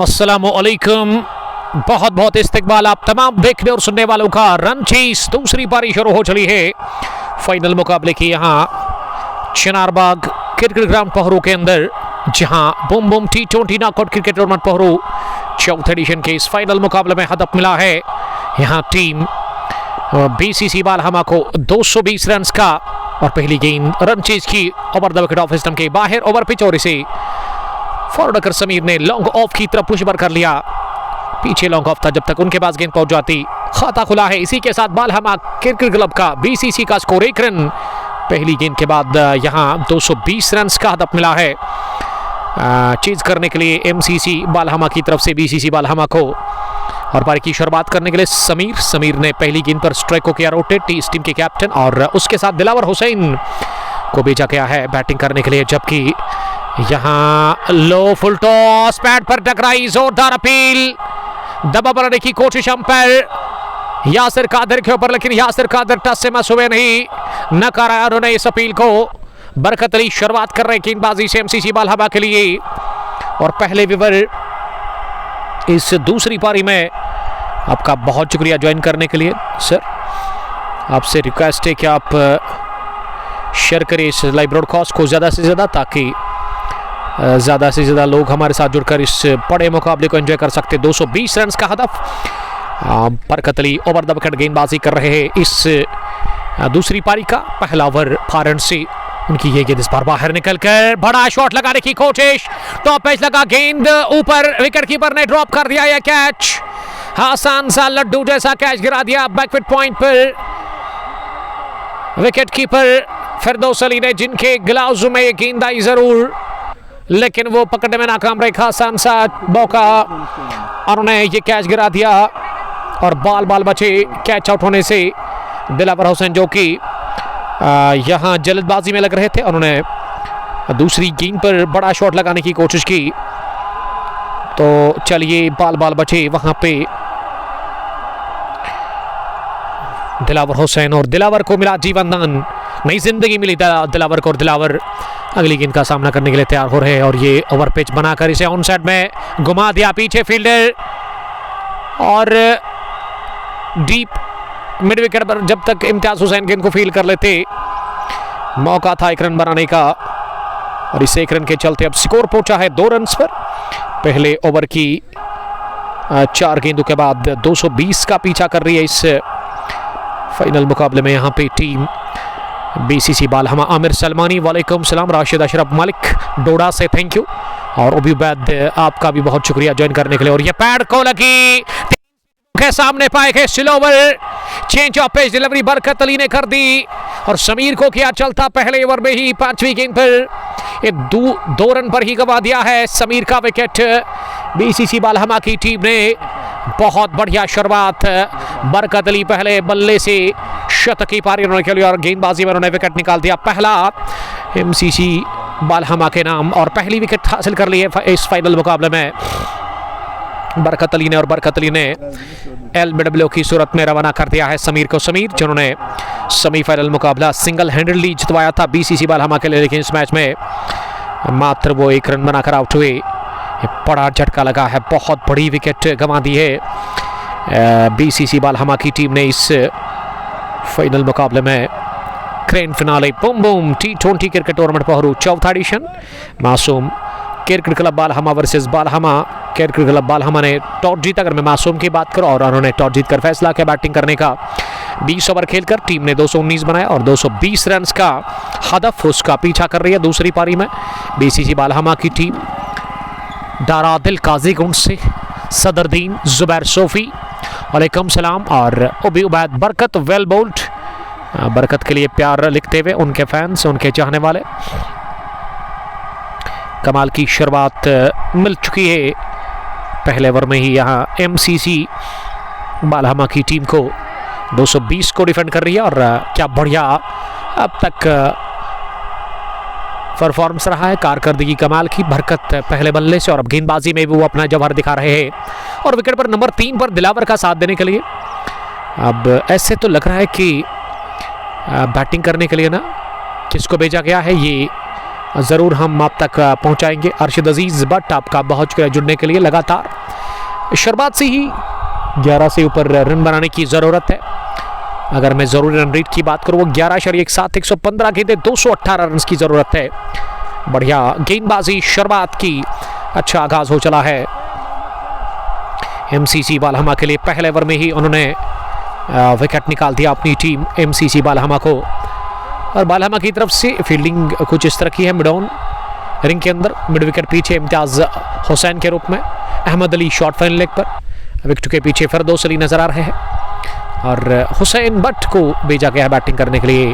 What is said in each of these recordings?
अस्सलामुअलैकुम, बहुत बहुत इस्तकबाल आप तमाम देखने और सुनने वालों का। रन चेस दूसरी पारी शुरू हो चली है फाइनल मुकाबले की यहाँ चिनारबाग क्रिकेट ग्राउंड पहरू के अंदर, जहां boom boom T20 knockout cricket tournament Pahru चौथे एडिशन के इस फाइनल मुकाबले में हदफ मिला है। यहाँ टीम BCC बालहमा को 220 रन का और पहली गेंद रन चेज की over the wicket off stump के बाहर ओवर पिच और इसे फॉरवर्ड कर समीर ने लॉन्ग ऑफ की तरफ पुश कर लिया। पीछे लॉन्ग ऑफ था, जब तक उनके पास गेंद पहुंच जाती खाता खुला है। इसी के साथ बालहमा क्रिकेट क्लब का BCC का स्कोर 1 रन। पहली गेंद के बाद यहां 220 रन का हदफ मिला है चेज करने के लिए MCC बालहमा की तरफ से BCC बालहमा को। और पारी की शुरुआत करने के लिए समीर ने पहली गेंद पर स्ट्राइक को किया रोटेट, इस टीम के कैप्टन, और उसके साथ दिलावर हुसैन को भेजा गया है बैटिंग करने के लिए। जबकि यहां लो फुल टॉस पैड पर टकराई, जोरदार अपील, दबा बनाने की कोशिश अंपायर यासिर कादर के ऊपर, लेकिन यासिर कादर टस से मस हुए नहीं, नकारा उन्होंने इस अपील को। बरकत अली शुरुआत कर रहे गेंदबाजी से MCC बालहमा के लिए। और पहले विवर इस दूसरी पारी में आपका बहुत शुक्रिया ज्वाइन करने के लिए। सर, आपसे रिक्वेस्ट है कि आप शेयर करें इस लाइव ब्रॉडकास्ट को ज़्यादा से ज़्यादा, ताकि ज़्यादा से ज़्यादा लोग हमारे साथ जुड़कर इस बड़े मुकाबले को एंजॉय कर सकते। 220 रन का हदफ। Barkat Ali over the wicket गेंदबाजी कर रहे हैं इस दूसरी पारी का। पहला ओवर फारन से उनकी ये गेंद इस बार बाहर निकलकर बड़ा शॉट लगाने की कोशिश, टॉप पेच लगा, गेंद ऊपर, विकेट कीपर ने ड्रॉप कर दिया यह कैच। आसान सा लड्डू जैसा कैच गिरा दिया बैकफुट पॉइंट पर विकेट कीपर फिरदौस अली ने, जिनके ग्लव्स में ये गेंद आई जरूर, लेकिन वो पकड़ने में नाकाम रहे। आसान सा मौका और उन्हें ये कैच गिरा दिया और बाल बचे कैच आउट होने से। दिलावर हुसैन जो कि यहाँ जल्दबाजी में लग रहे थे, उन्होंने दूसरी गेंद पर बड़ा शॉट लगाने की कोशिश की, तो चलिए बाल बचे वहां पे दिलावर हुसैन, और दिलावर को मिला जीवन दान, नई जिंदगी मिली दिलावर को। और दिलावर अगली गेंद का सामना करने के लिए तैयार हो रहे हैं और ये ओवर पिच बनाकर इसे ऑन साइड में घुमा दिया। पीछे फील्डर और डीप मिड विकेट पर जब तक इम्तियाज हुसैन गेंद को फील कर लेते, मौका था 1 रन बनाने का, और इस 1 रन के चलते अब स्कोर पहुंचा है 2 रन पर। पहले ओवर की 4 गेंदों के बाद 220 का पीछा कर रही है इस फाइनल मुकाबले में यहाँ पे टीम BCC बालहमा। आमिर सलमानी वालेकुम सलाम, राशिद अशरफ मलिक डोडा से थैंक यू, और उबैद आपका भी बहुत शुक्रिया ज्वाइन करने के लिए। और ये पैड को लगी के सामने पाए गए slower, change of pace delivery Barkat Ali ने कर दी और समीर को किया चलता पहले ओवर में ही 5वीं गेंद पर एक 2 रन पर ही गवा दिया है समीर का विकेट। BCC बालहमा की टीम ने बहुत बढ़िया शुरुआत, बरकत अली पहले बल्ले से शतक की पारी उन्होंने खेली और गेंदबाजी में उन्होंने विकेट निकाल दिया पहला MCC बालहमा के नाम, और पहली विकेट हासिल कर ली है इस फाइनल मुकाबले में बरकत अली ने। और बरकत अली ने LBW की सूरत में रवाना कर दिया है समीर को। समीर जिन्होंने सेमीफाइनल मुकाबला सिंगल हैंडेडली जितवाया था BCC बालहमा के लिए, लेकिन इस मैच में मात्र वो 1 रन बनाकर आउट हुए। बड़ा झटका लगा है, बहुत बड़ी विकेट गंवा दी है BCC बालहमा की टीम ने इस फाइनल मुकाबले में। Grand finale boom boom T20 cricket tournament Pahru चौथा edition, Masoom cricket club Balhama versus Balhama. Cricket club Balhama ने टॉस जीता, अगर मैं मासूम की बात करूं, और उन्होंने टॉस जीतकर फैसला किया बैटिंग करने का। 20 ओवर खेलकर टीम ने 219 बनाया और 220 रन का हदफ उसका पीछा कर रही है दूसरी पारी में BCC बालहमा की टीम। दारा दिल काजीगुंड से सदरदीन जुबैर सोफी वालेकुम सलाम, और उबैद बरकत वेल बोल्ड, बरकत के लिए प्यार लिखते हुए उनके फैंस, उनके चाहने वाले। कमाल की शुरुआत मिल चुकी है पहले ओवर में ही यहाँ MCC बालहमा की टीम को। 220 को डिफेंड कर रही है और क्या बढ़िया अब तक परफॉर्मेंस रहा है, कारकर्दगी कमाल की। बरकत पहले बल्ले से और अब गेंदबाजी में भी वो अपना जवाहर दिखा रहे हैं, और विकेट पर नंबर 3 पर दिलावर का साथ देने के लिए। अब ऐसे तो लग रहा है कि बैटिंग करने के लिए ना किसको भेजा गया है, ये ज़रूर हम आप तक पहुंचाएंगे। अर्शद अजीज़ बट आपका बहुत शुक्रिया जुड़ने के लिए। लगातार शुरुआत से ही 11 से ऊपर रन बनाने की ज़रूरत है। अगर मैं ज़रूरी रन रेट की बात करूँ वो 11.7 115 गेंदें 218 रन की ज़रूरत है। बढ़िया गेंदबाजी शुरुआत की, अच्छा आगाज़ हो चला है एमसीसी बालहमा के लिए। पहले ओवर में ही उन्होंने विकेट निकाल दिया अपनी टीम एमसीसी बालहमा को। और बालहमा की तरफ से फील्डिंग कुछ इस तरह की है। मिड ऑन रिंग के अंदर मिड विकेट पीछे इम्तियाज़ हुसैन के रूप में, Ahmed Ali short fine leg पर, विकेट के पीछे फिरदौस अली नजर आ रहे हैं और हुसैन बट को भेजा गया बैटिंग करने के लिए।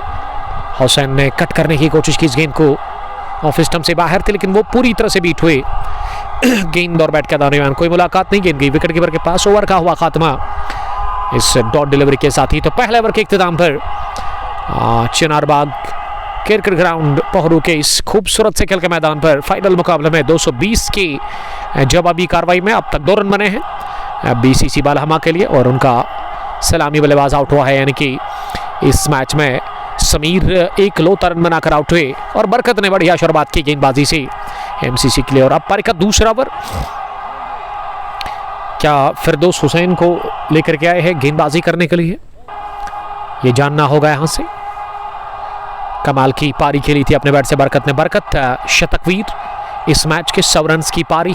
हुसैन ने कट करने की कोशिश की इस गेंद को, ऑफ स्टंप से बाहर थे लेकिन वो पूरी तरह से बीट हुए। गेंद और बैट के दरमियान कोई मुलाकात नहीं, गेंद गई विकेट कीपर के पास। ओवर का हुआ खात्मा इस डॉट डिलीवरी के साथ ही। तो पहले ओवर के इख्तिताम पर चिनारबाग क्रिकेट ग्राउंड पहरू के इस खूबसूरत से खेल के मैदान पर फाइनल मुकाबले में 220 की जवाबी कार्रवाई में अब तक 2 रन बने हैं बीसीसी बालहमा के लिए और उनका सलामी बल्लेबाज आउट हुआ है। यानी कि इस मैच में समीर एक लोता रन बनाकर आउट हुए और बरकत ने बढ़िया शुरुआत की गेंदबाजी से एमसीसी के लिए। और अब पारी का दूसरा ओवर, क्या फिरदौस हुसैन को लेकर के आए हैं गेंदबाजी करने के लिए, ये जानना होगा यहां से। कमाल की पारी खेली थी अपने बैट से बरकत ने। बरकत शतकवीर इस मैच के 100 रन की पारी,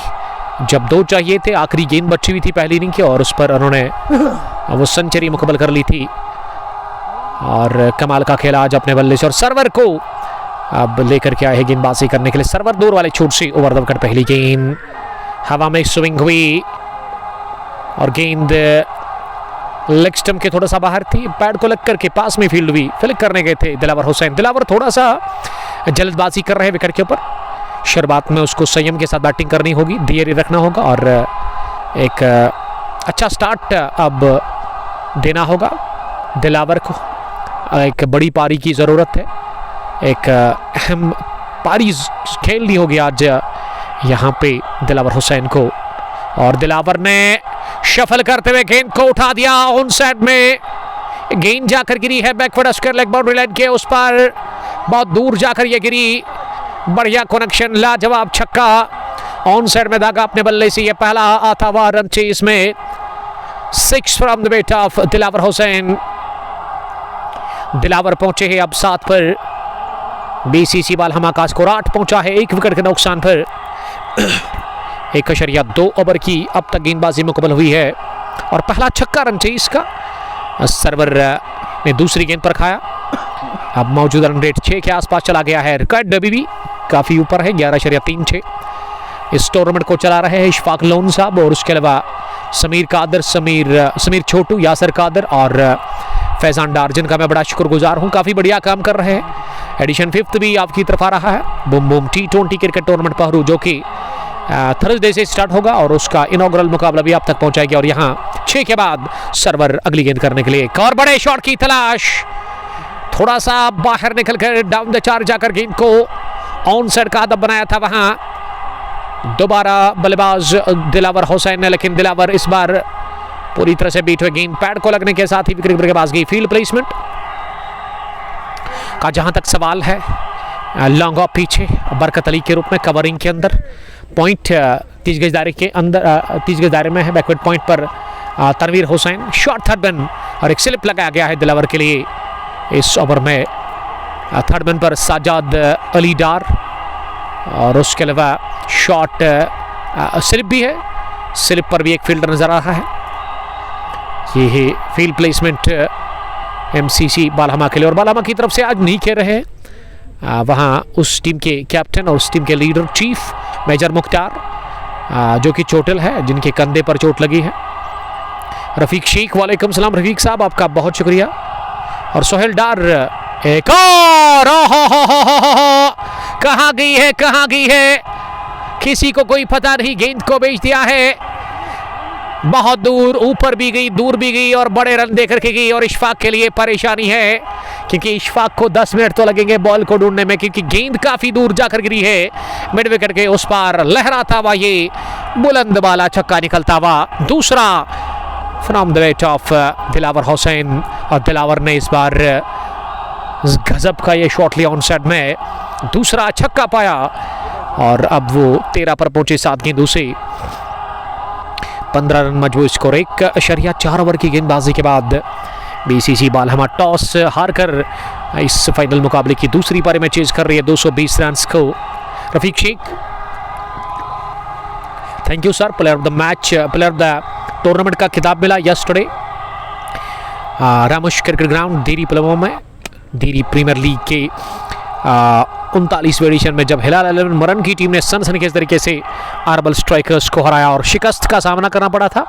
जब 2 चाहिए थे, आखिरी गेंद बची हुई थी पहली इनिंग की और उस पर उन्होंने वो सेंचुरी मुकम्मल कर ली थी। और कमाल का खेला आज अपने बल्ले से। और सर्वर को अब लेकर के आए हैं गेंदबाजी करने के लिए। सर्वर दूर वाले छूट से ओवर द विकेट, पहली गेंद हवा में स्विंग हुई और गेंद लेग स्टंप के थोड़ा सा बाहर थी, पैड को लग करके पास में फील्ड हुई। फ्लिक करने गए थे दिलावर हुसैन। दिलावर थोड़ा सा जल्दबाजी कर रहे हैं विकेट के ऊपर। शुरुआत में उसको संयम के साथ बैटिंग करनी होगी, धैर्य रखना होगा और एक अच्छा स्टार्ट अब देना होगा दिलावर को। एक बड़ी पारी की ज़रूरत है, एक अहम पारी खेलनी होगी आज यहाँ पे दिलावर हुसैन को। और दिलावर ने शफल करते हुए गेंद को उठा दिया ऑन साइड में। गेंद जाकर गिरी है backward square leg boundary line के उस पर, बहुत दूर जाकर ये गिरी। बढ़िया कनेक्शन, लाजवाब छक्का ऑन साइड में दागा अपने बल्ले से। ये पहला आता हुआ रन चेस में 6 from the bat of Dilawar Hussain. Dilawar पहुंचे हैं अब 7 पर। बीसीसी बालहमा का स्कोर 8 पहुंचा है 1 विकेट के नुकसान पर। 1.2 ओवर की अब तक गेंदबाजी मुकम्मल हुई है और पहला छक्का रन चेस का सर्वर ने दूसरी गेंद पर खाया। अब मौजूदा रन रेट 6 के आसपास चला गया है। रिकॉर्ड अभी भी काफ़ी ऊपर है, 11.36। इस टूर्नामेंट को चला रहे हैं इशफाक लोन साहब और उसके अलावा समीर कादर, समीर छोटू, यासर कादर और फैजान डार, जिनका मैं बड़ा शुक्रगुजार हूँ। काफ़ी बढ़िया काम कर रहे हैं। एडिशन 5th भी आपकी तरफ आ रहा है। Boom boom T20 cricket tournament Pahru, जो कि थर्सडे से स्टार्ट होगा और उसका इनॉग्रल मुकाबला भी आप तक पहुंचाएगी। और यहाँ 6 के बाद सर्वर अगली गेंद करने के लिए एक और बड़े शॉट की तलाश, थोड़ा सा बाहर निकलकर डाउन द 4 जाकर गेंद को ऑन साइड का अदब बनाया था वहां दोबारा बल्लेबाज दिलावर हुसैन ने, लेकिन दिलावर इस बार पूरी तरह से बीट हुए। गेंद पैड को लगने के साथ ही विकेट के पास गई। फील्ड प्लेसमेंट का जहां तक सवाल है, लॉन्ग ऑफ पीछे बरकत अली के रूप में कवरिंग के अंदर, पॉइंट 30 गज दायरे के अंदर 30 गज दायरे में है। बैकवर्ड पॉइंट पर Tanveer Hussain, short third man और एक स्लिप लगाया गया है दिलावर के लिए इस ओवर में। थर्ड मैन पर साजाद अली डार और उसके अलावा शॉर्ट स्लिप भी है, स्लिप पर भी एक फील्डर नजर आ रहा है। ये है फील्ड प्लेसमेंट एमसीसी बालहमा के लिए। और बालहमा की तरफ से आज नहीं खेल रहे वहाँ उस टीम के कैप्टन और उस टीम के लीडर चीफ मेजर मुख्तार, जो कि चोटिल है, जिनके कंधे पर चोट लगी है। रफीक शेख, वालेकुम सलाम रफीक साहब, आपका बहुत शुक्रिया। और सोहेल डार एक और, कहाँ गई है, किसी को कोई पता नहीं, गेंद को बेच दिया है बहुत दूर, ऊपर भी गई दूर भी गई और बड़े रन देकर के गई। और इशफाक के लिए परेशानी है क्योंकि इशफाक को 10 मिनट तो लगेंगे बॉल को ढूंढने में, क्योंकि गेंद काफी दूर जाकर गिरी है। मिड विकेट के उस पार लहराता हुआ ये बुलंद वाला छक्का निकलता हुआ, दूसरा from the bat of Dilawar Hussain. और दिलावर ने इस बार गजब का ये शॉट लिया ऑन साइड में। दूसरा छक्का पाया और अब वो 13 पर पहुंचे 7 गेंदों से 15 रन मजबूत स्कोर। 1.4 ओवर की गेंदबाजी के बाद बीसीसी बालहमा टॉस हारकर इस फाइनल मुकाबले की दूसरी पारी में चेज कर रही है 220 रन को। Rafiq Shaikh, thank you sir. Player of the match, player of the tournament का खिताब मिला यस्टरडे रामोश क्रिकेट ग्राउंड धीरी प्लेमो में, धीरी प्रीमियर लीग के 39वें एडिशन में, जब हिलाल 11 मरन की टीम ने सनसनीखेज तरीके से अरबल स्ट्राइकर्स को हराया और शिकस्त का सामना करना पड़ा था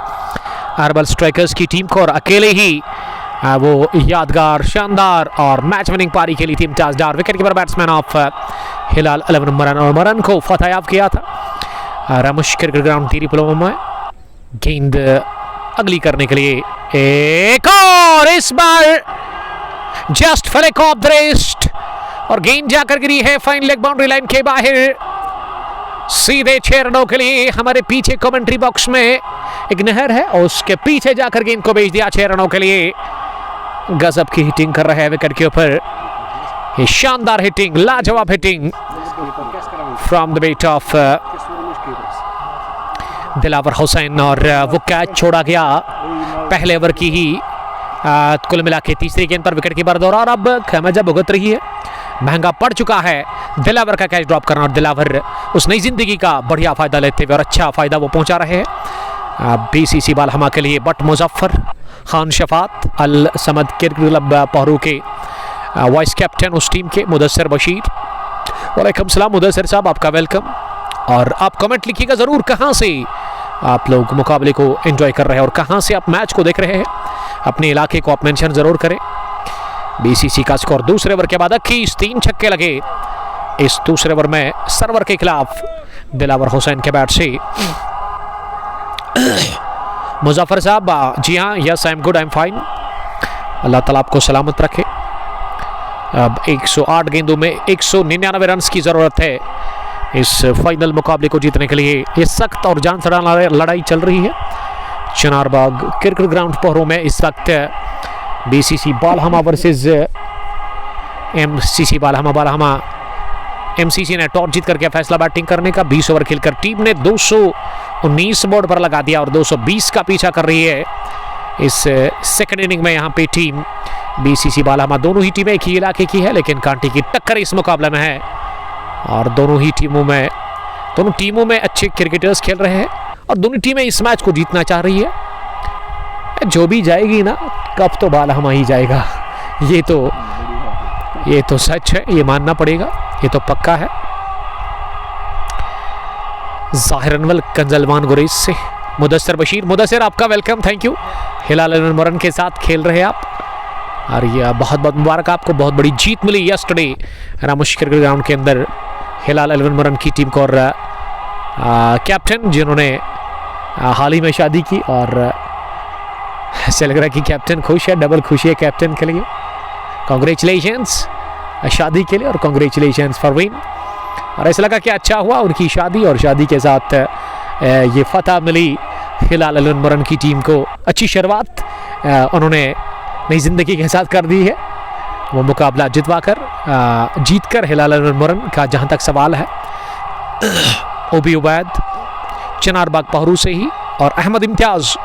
अरबल स्ट्राइकर्स की टीम को, और अकेले ही वो यादगार, शानदार और मैच विनिंग पारी खेली थी इम्तियाज़दार विकेट कीपर बैट्समैन ऑफ हिलाल 11 मरन, और मरन को फतहयाब किया था रामोश क्रिकेट ग्राउंड धीरी प्लेमो में। गेंद अगली करने के लिए एक और, इस बार just flick of the wrist और गेंद जाकर गिरी है फाइन लेग बाउंड्री लाइन के बाहर, सीधे 6 रनों के लिए। हमारे पीछे कमेंट्री बॉक्स में एक नहर है और उसके पीछे जाकर गेंद को भेज दिया 6 रनों के लिए। गजब की हिटिंग कर रहे हैं विकेट के ऊपर, ये शानदार हिटिंग, लाजवाब hitting from the bat of Dilawar Hussain, और वो कैच छोड़ा गया पहले ओवर की ही कुल मिला के तीसरी गेंद पर विकेट कीपर दौरा, और अब खैमजा भुगत रही है, महंगा पड़ चुका है दिलावर का कैच ड्रॉप करना, और दिलावर उस नई जिंदगी का बढ़िया फायदा लेते हुए और अच्छा फायदा वो पहुंचा रहे हैं बीसीसी बालहमा के लिए। But Muzaffar Khan Shafat Al Samad cricket club Pahru के वाइस कैप्टन उस टीम के मुदस्सिर बशीर, वालेकुम सलाम मुदस्सिर साहब, आपका वेलकम। और आप कमेंट लिखिएगा ज़रूर कहाँ से आप लोग मुकाबले को एंजॉय कर रहे हैं और कहाँ से आप मैच को देख रहे हैं, अपने इलाके को आप मेंशन ज़रूर करें। बीसीसी का स्कोर दूसरे ओवर के बाद 3 छक्के लगे इस दूसरे ओवर में सरवर के खिलाफ दिलावर हुसैन के बैट से। मुजफ्फर साहब, जी हाँ, yes I am good, I am fine, अल्लाह ताला आपको सलामत रखे। अब 108 गेंदों में 199 रन की ज़रूरत है इस फाइनल मुकाबले को जीतने के लिए। ये सख्त और जान से लड़ाई चल रही है चनारबाग क्रिकेट ग्राउंड पहरू में इस वक्त। बीसीसी बालहमा वर्सेस एमसीसी बालहमा एमसीसी ने टॉस जीत करके फैसला बैटिंग करने का। 20 ओवर खेलकर टीम ने 219 बोर्ड पर लगा दिया और 220 का पीछा कर रही है इस सेकंड इनिंग में। यहाँ पे टीम बीसीसी बालहमा, दोनों ही टीमें एक ही इलाके की है, लेकिन कांटे की टक्कर इस मुकाबले में है और दोनों टीमों में अच्छे क्रिकेटर्स खेल रहे हैं और दोनों टीमें इस मैच को जीतना चाह रही है। जो भी जाएगी ना, कप तो बालहमा ही जाएगा, ये तो सच है, ये मानना पड़ेगा, ये तो पक्का है। जाहिर अनवल कंजलवान गुरेज से मुदस्सिर बशीर, मुदस्सिर आपका वेलकम, थैंक यू। हिलाल 11 मरन के साथ खेल रहे हैं आप और ये बहुत बहुत मुबारक आपको, बहुत बड़ी जीत मिली यस्टरडे रामोश क्रिकेट ग्राउंड के अंदर हिलाल 11 मरन की टीम को। और कैप्टन जिन्होंने हाल ही में शादी की और ऐसे लग रहा है कि कैप्टन खुश है, डबल खुशी है कैप्टन के लिए। कॉन्ग्रेचुलेशंस शादी के लिए और कॉन्ग्रेचुलेशंस फॉर विन। और ऐसा लगा कि अच्छा हुआ उनकी शादी और शादी के साथ ये फतह मिली हिलाल 11 मरन की टीम को। अच्छी शुरुआत उन्होंने नई जिंदगी के साथ कर दी है, वो मुकाबला जीत कर हिलाल 11 मरन का जहाँ तक सवाल है। ओबी उबैद चनारबाग पहरू से ही और अहमद इम्तियाज़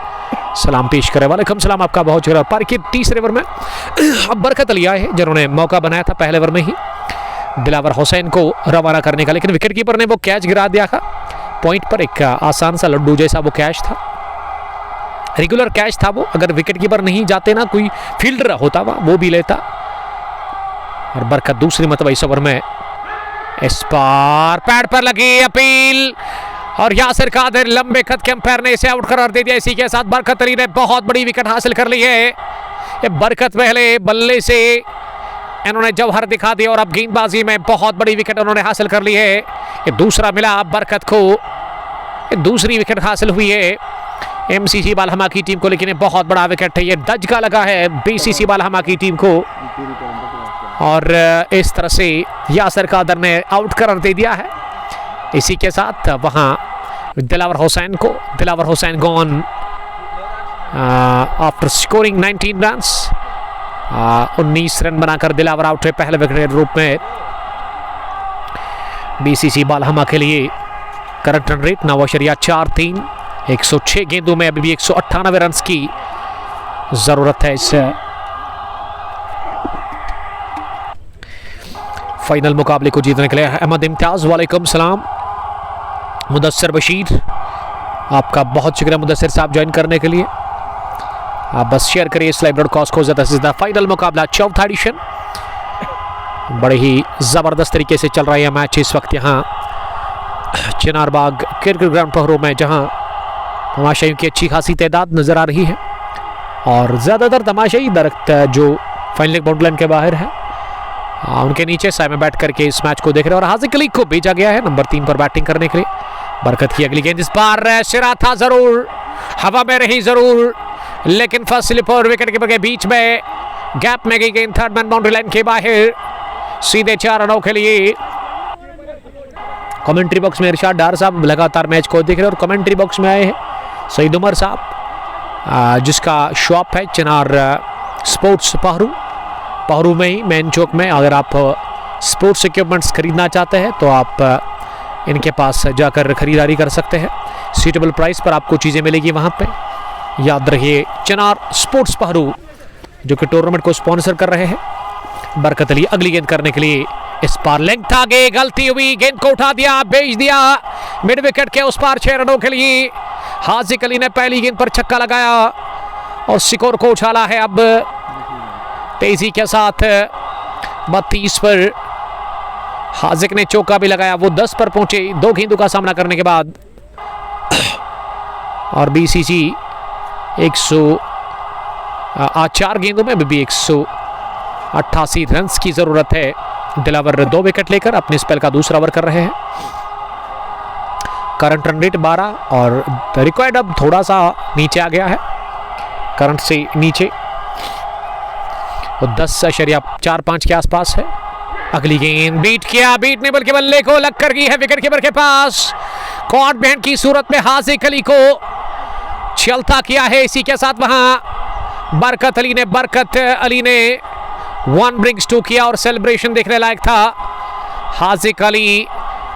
सलाम पेश करे, वालेकुम सलाम, आपका बहुत शुक्रिया। पारी के तीसरे ओवर में अब बरकत अली आए हैं जिन्होंने मौका बनाया था पहले ओवर में ही दिलावर हुसैन को रवाना करने का, लेकिन विकेट कीपर ने वो कैच गिरा दिया था पॉइंट पर। एक आसान सा लड्डू जैसा वो कैच था, रेगुलर कैच था वो, अगर विकेट कीपर नहीं जाते ना, कोई फील्डर होता वो भी लेता। और बरकत दूसरी मतलब इस ओवर में इस पर पैड पर लगी अपील और यासिर कादिर लंबे कद के अंपायर ने इसे आउट करार दे दिया। इसी के साथ बरकत अली ने बहुत बड़ी विकेट हासिल कर ली है। ये बरकत पहले बल्ले से इन्होंने जौहर दिखा दिया और अब गेंदबाजी में बहुत बड़ी विकेट उन्होंने हासिल कर ली है। ये दूसरा मिला बरकत को, ये दूसरी विकेट हासिल हुई है एमसीसी बालहमा की टीम को, लेकिन ये बहुत बड़ा विकेट है, ये दजका लगा है बीसीसी बालहमा की टीम को। और इस तरह से यासिर कादिर ने आउट करार दे दिया है। इसी के साथ वहाँ Dilawar Hussain gone after scoring 19 runs, 19 run बनाकर दिलावर आउट है पहले विकेट के रूप में। बीसीसी बालहमा के लिए करंट रन रेट 9.43, 106 गेंदों में अभी भी 198 रन की जरूरत है इस फाइनल मुकाबले को जीतने के लिए। अहमद इम्तियाज, वालेकुम सलाम। मुदस्सिर बशीर, आपका बहुत शुक्रिया मुदस्सिर साहब ज्वाइन करने के लिए। आप बस शेयर करिए इस लाइव ब्रॉडकास्ट को ज़्यादा से ज़्यादा। फाइनल मुकाबला, चौथा एडिशन, बड़े ही ज़बरदस्त तरीके से चल रहा है मैच इस वक्त यहाँ चिनारबाग क्रिकेट ग्राउंड पहरों में, जहाँ तमाशाइयों की अच्छी खासी तादाद नज़र आ रही है और ज़्यादातर तमाशाई दरख्त जो फाइनल बाउंड्री लाइन के बाहर है उनके नीचे साए में बैठ करके इस मैच को देख रहे हैं। और हाजिक अली को भेजा गया है नंबर 3 पर बैटिंग करने के लिए। बरकत की अगली गेंद, इस बार सिरा था जरूर, हवा में रही जरूर, लेकिन फर्स्ट स्लिप और विकेट कीपर के बीच में गैप में गई गेंद थर्ड मैन बाउंड्री लाइन के बाहर, सीधे 4 रनों के लिए। कमेंट्री बॉक्स में इरशाद डार साहब लगातार मैच को देख रहे हैं और कमेंट्री बॉक्स में आए हैं सईद उमर साहब, जिसका शॉप है चिनार स्पोर्ट्स पहरू में ही मेन चौक में। अगर आप स्पोर्ट्स इक्विपमेंट्स खरीदना चाहते हैं तो आप इनके पास जाकर खरीदारी कर सकते हैं। सूटेबल प्राइस पर आपको चीज़ें मिलेगी वहाँ पे। याद रखिए चिनार स्पोर्ट्स पहरू जो कि टूर्नामेंट को स्पॉन्सर कर रहे हैं। बरकत अली अगली गेंद करने के लिए, इस पार लेंथ आगे, गलती हुई, गेंद को उठा दिया, बेच दिया मिड विकेट के उस पार 6 रनों के लिए। हाजिक अली ने पहली गेंद पर छक्का लगाया और स्कोर को उछाला है अब तेजी के साथ 32 पर। हाजिक ने चौका भी लगाया, वो 10 पर पहुंचे 2 गेंदों का सामना करने के बाद। और बीसीसी 4 गेंदों में भी 188 रन की जरूरत है। दिलावर 2 विकेट लेकर अपने स्पेल का दूसरा ओवर कर रहे हैं। करंट रन रेट 12 और रिक्वायर्ड अब थोड़ा सा नीचे आ गया है, करंट से नीचे, वो 10.45 के आसपास है। अगली गेंद बीट किया, बीट ने बल्कि बल्ले को लग कर गई है विकेट कीपर के पास। कॉट बैंड की सूरत में हाजिक अली को चलता किया है। इसी के साथ वहां बरकत अली ने 1 ब्रिंग्स 2 किया और सेलिब्रेशन देखने लायक था। हाजिक अली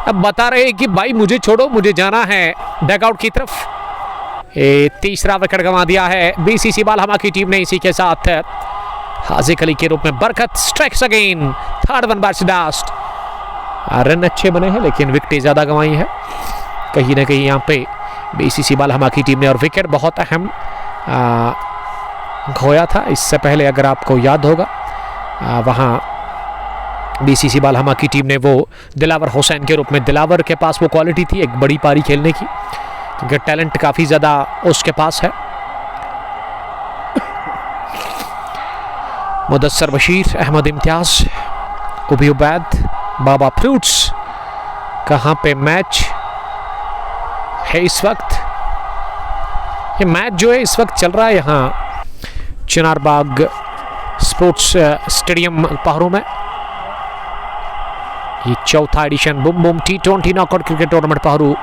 अब बता रहे कि भाई मुझे छोड़ो, मुझे जाना है डगआउट की तरफ। तीसरा विकेट गंवा दिया है बीसीसी बालहमा की टीम ने। इसी के साथ हाजिक अली के रूप में बरकत strikes again, third one bar last. Run अच्छे बने हैं लेकिन विकेटें ज़्यादा गंवाई है कहीं ना कहीं यहाँ पे बीसीसी बालहमा की टीम ने। और विकेट बहुत अहम खोया था इससे पहले, अगर आपको याद होगा वहाँ बीसीसी बालहमा की टीम ने वो दिलावर हुसैन के रूप में, दिलावर के पास वो क्वालिटी थी एक बड़ी पारी खेलने की, क्योंकि टैलेंट काफ़ी ज़्यादा उसके पास है। मुदस्सिर बशीर, अहमद इम्तियाज, उबी उबैद, बाबा फ्रूट्स, कहाँ पे मैच है इस वक्त? ये मैच जो है इस वक्त चल रहा है यहाँ चिनारबाग स्पोर्ट्स स्टेडियम पहरों में। ये चौथा edition boom boom T20 knockout cricket tournament Pahru,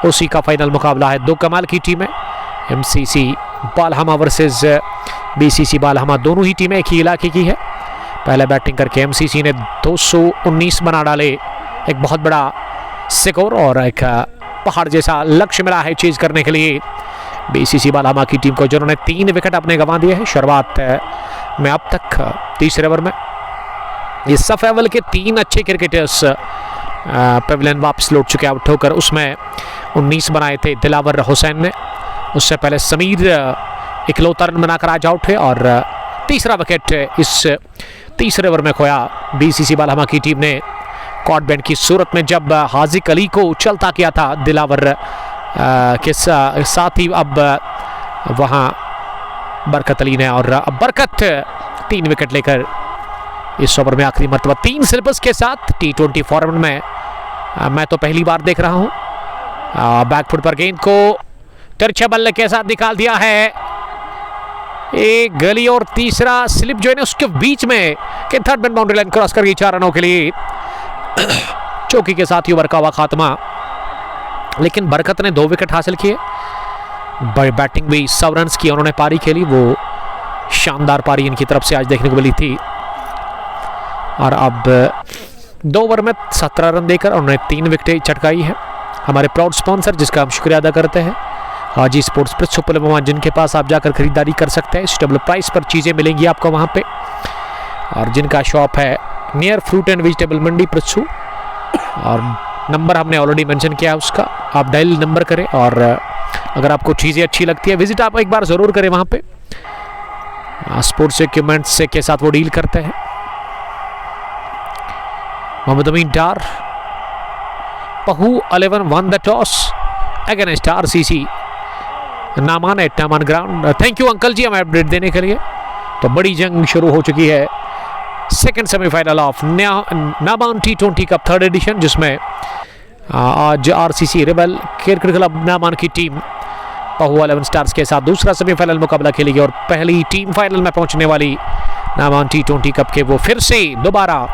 उसी का फाइनल मुकाबला है। 2 कमाल की टीमें, MCC Balhama versus BCC Balhama, दोनों ही टीमें एक ही इलाके की है। पहले बैटिंग करके एमसीसी ने 219 बना डाले, एक बहुत बड़ा स्कोर और एक पहाड़ जैसा लक्ष्य मिला है चीज करने के लिए बीसीसी बालहमा की टीम को, जिन्होंने 3 विकेट अपने गंवा दिए हैं शुरुआत में। अब तक तीसरे ओवर में ये सफ अव्वल के 3 अच्छे क्रिकेटर्स पवेलियन वापस लौट चुके आउट होकर। उसमें 19 बनाए थे दिलावर हुसैन ने, उससे पहले समीर इकलौता रन बनाकर आज आउट है और तीसरा विकेट इस तीसरे ओवर में खोया बीसीसी बालहमा की टीम ने कॉट बैंड की सूरत में, जब हाजिक अली को चलता किया था दिलावर के साथ ही। अब वहाँ बरकत अली ने, और अब बरकत 3 विकेट लेकर इस ओवर में आखिरी मरतबा 3 स्लिपर्स के साथ T20 फॉर्मेट में मैं तो पहली बार देख रहा हूँ। बैकफुट पर गेंद को तिरछे बल्ले के साथ निकाल दिया है, एक गली और तीसरा स्लिप जो है ना उसके बीच में कि third man boundary line cross कर गई 4 रनों के लिए। चौकी के साथ ही ओवर का हुआ खात्मा, लेकिन बरकत ने 2 विकेट हासिल किए। बैटिंग भी 100 रन की उन्होंने पारी खेली, वो शानदार पारी इनकी तरफ से आज देखने को मिली थी। और अब 2 ओवर में 17 रन देकर उन्होंने 3 विकेटें चटकाई है। हमारे प्राउड स्पॉन्सर जिसका हम शुक्रिया अदा करते हैं, हाजी स्पोर्ट्स प्लस सुपरलमा, जिनके पास आप जाकर खरीदारी कर सकते हैं। स्टेबल प्राइस पर चीज़ें मिलेंगी आपको वहाँ पे, और जिनका शॉप है नियर फ्रूट एंड वेजिटेबल मंडी प्रच्छू। और नंबर हमने ऑलरेडी मेंशन किया है उसका, आप डायल नंबर करें, और अगर आपको चीज़ें अच्छी लगती है विजिट आप एक बार ज़रूर करें वहाँ पे। स्पोर्ट्स इक्विपमेंट्स के साथ वो डील करते हैं। Mohammad Amin Dar, Pahru 11 won the toss against RCC Naman at Naman ground. Thank you uncle ji हमें अपडेट देने के लिए। तो बड़ी जंग शुरू हो चुकी है, second semifinal of Naman T20 cup 3rd edition, जिसमें आज RCC rebel cricket club Naman की टीम पहू 11 स्टार्स के साथ दूसरा सेमीफाइनल मुकाबला खेलेगी, और पहली टीम फाइनल में पहुंचने वाली नामान T20 कप के वो फिर से दोबारा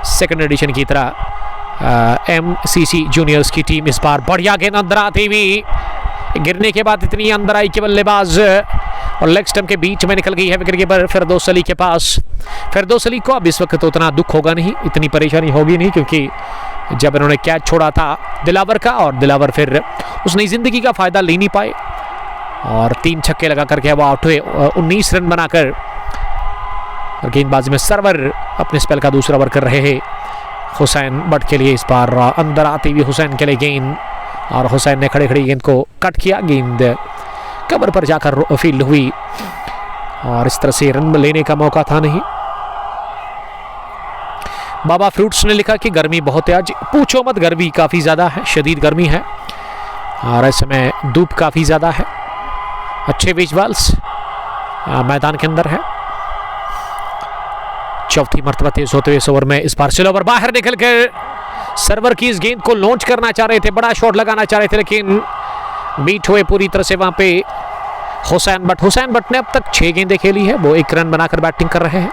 सेकंड एडिशन की तरह MCC जूनियर्स की टीम। इस बार बढ़िया गेंद अंदर आती हुई, गिरने के बाद इतनी अंदर आई कि बल्लेबाज और लेग स्टंप के बीच में निकल गई है विकेट कीपर फिरदौस अली के पास। फिरदौस अली को अब इस वक्त तो उतना दुख होगा नहीं, इतनी परेशानी होगी नहीं, क्योंकि जब इन्होंने कैच छोड़ा था दिलावर का, और दिलावर फिर उस नई जिंदगी का फायदा ले नहीं पाए और 3 छक्के लगा करके वो आउट हुए 19 रन बनाकर। और गेंदबाजी में सर्वर अपने स्पेल का दूसरा ओवर कर रहे हैं हुसैन बट के लिए। इस बार अंदर आती हुई हुसैन के लिए गेंद, और हुसैन ने खड़े खड़ी गेंद को कट किया, गेंद कवर पर जाकर फील्ड हुई, और इस तरह से रन लेने का मौका था नहीं। बाबा फ्रूट्स ने लिखा कि गर्मी बहुत है आज, पूछो मत, गर्मी काफ़ी ज़्यादा है, शदीद गर्मी है, और इस समय धूप काफ़ी ज़्यादा है। अच्छे विजुअल्स मैदान के अंदर है। चौथी मरतबा तेज होते हुए इस ओवर में इस बार स्लो ओवर बाहर निकलकर सर्वर की इस गेंद को लॉन्च करना चाह रहे थे, बड़ा शॉट लगाना चाह रहे थे, लेकिन बीट हुए पूरी तरह से वहां पे हुसैन बट। हुसैन बट ने अब तक 6 गेंदें खेली है, वो 1 रन बनाकर बैटिंग कर रहे हैं।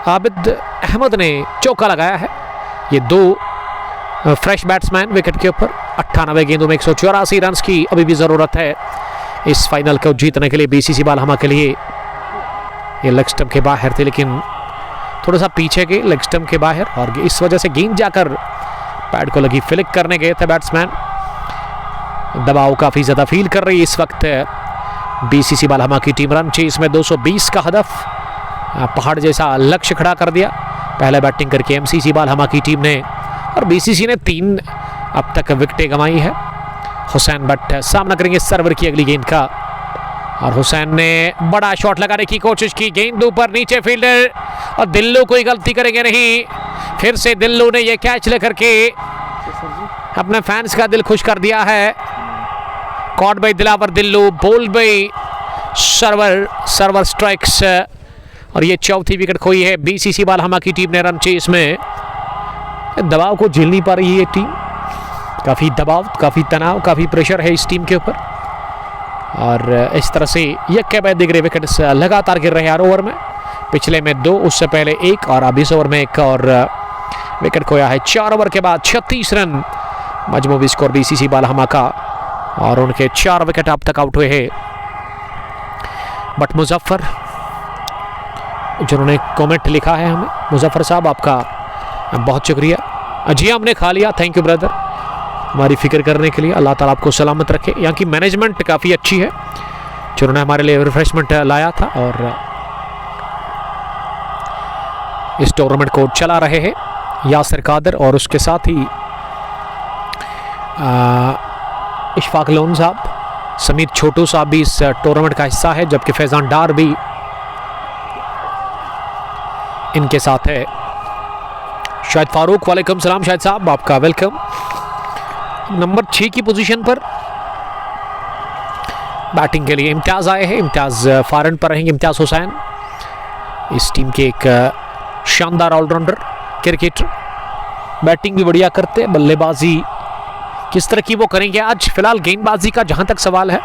आबिद अहमद ने चौका लगाया है। ये 2 फ्रेश बैट्समैन विकेट के ऊपर। 98 गेंदों में 184 रन की अभी भी ज़रूरत है इस फाइनल को जीतने के लिए बीसीसी बालहमा के लिए। ये लेग स्टंप के बाहर थे, लेकिन थोड़ा सा पीछे के लेग स्टंप के बाहर, और इस वजह से गेंद जाकर पैड को लगी, फ्लिक करने गए थे बैट्समैन। दबाव काफ़ी ज़्यादा फील कर रही है इस वक्त बीसीसी बालहमा की टीम। रन चेस में 220 का हदफ, पहाड़ जैसा लक्ष्य खड़ा कर दिया पहले बैटिंग करके एमसीसी बालहमा की टीम ने, और बीसीसी ने 3 अब तक विकेटें गंवाई है। हुसैन बट सामना करेंगे सर्वर की अगली गेंद का, और हुसैन ने बड़ा शॉट लगाने की कोशिश की, गेंद ऊपर नीचे, फील्डर और दिल्लू कोई गलती करेंगे नहीं। फिर से दिल्लू ने यह कैच लेकर के अपने फैंस का दिल खुश कर दिया है। Caught by Dilawar Dillu, bowled by Sarwar strikes, और ये चौथी विकेट खोई है बीसीसी बालहमा की टीम ने। रन चेस में दबाव को झेल नहीं पा रही है ये टीम, काफ़ी दबाव, काफ़ी तनाव, काफ़ी प्रेशर है इस टीम के ऊपर, और इस तरह से यक्के बाद दिगरे विकेट लगातार गिर रहे हैं हर ओवर में। पिछले में 2, उससे पहले 1, और अब इस ओवर में 1 और विकेट खोया है। 4 ओवर के बाद 36 रन मजमूई स्कोर बीसीसी बालहमा का, और उनके 4 विकेट अब तक आउट हुए हैं। बट मुजफ्फर जिन्होंने कमेंट लिखा है हमें, मुजफ्फर साहब आपका बहुत शुक्रिया। जी हमने खा लिया, थैंक यू ब्रदर हमारी फिक्र करने के लिए। अल्लाह ताला आपको सलामत रखे। यहाँ की मैनेजमेंट काफ़ी अच्छी है जिन्होंने हमारे लिए रिफ्रेशमेंट लाया था, और इस टूर्नामेंट को चला रहे हैं यासिर कादर, और उसके साथ ही इशफाक लोन साहब, समीर छोटू साहब भी इस टूर्नामेंट का हिस्सा है, जबकि फैजान डार भी इनके साथ है। शाहिद फारूक, वालेकुम सलाम शाहिद साहब, आपका वेलकम। नंबर 6 की पोजीशन पर बैटिंग के लिए इम्तियाज़ आए हैं। इम्तियाज़ फारन पर रहेंगे। इम्तियाज़ हुसैन इस टीम के एक शानदार ऑलराउंडर क्रिकेटर, बैटिंग भी बढ़िया करते, बल्लेबाजी किस तरह की वो करेंगे आज। फिलहाल गेंदबाजी का जहां तक सवाल है,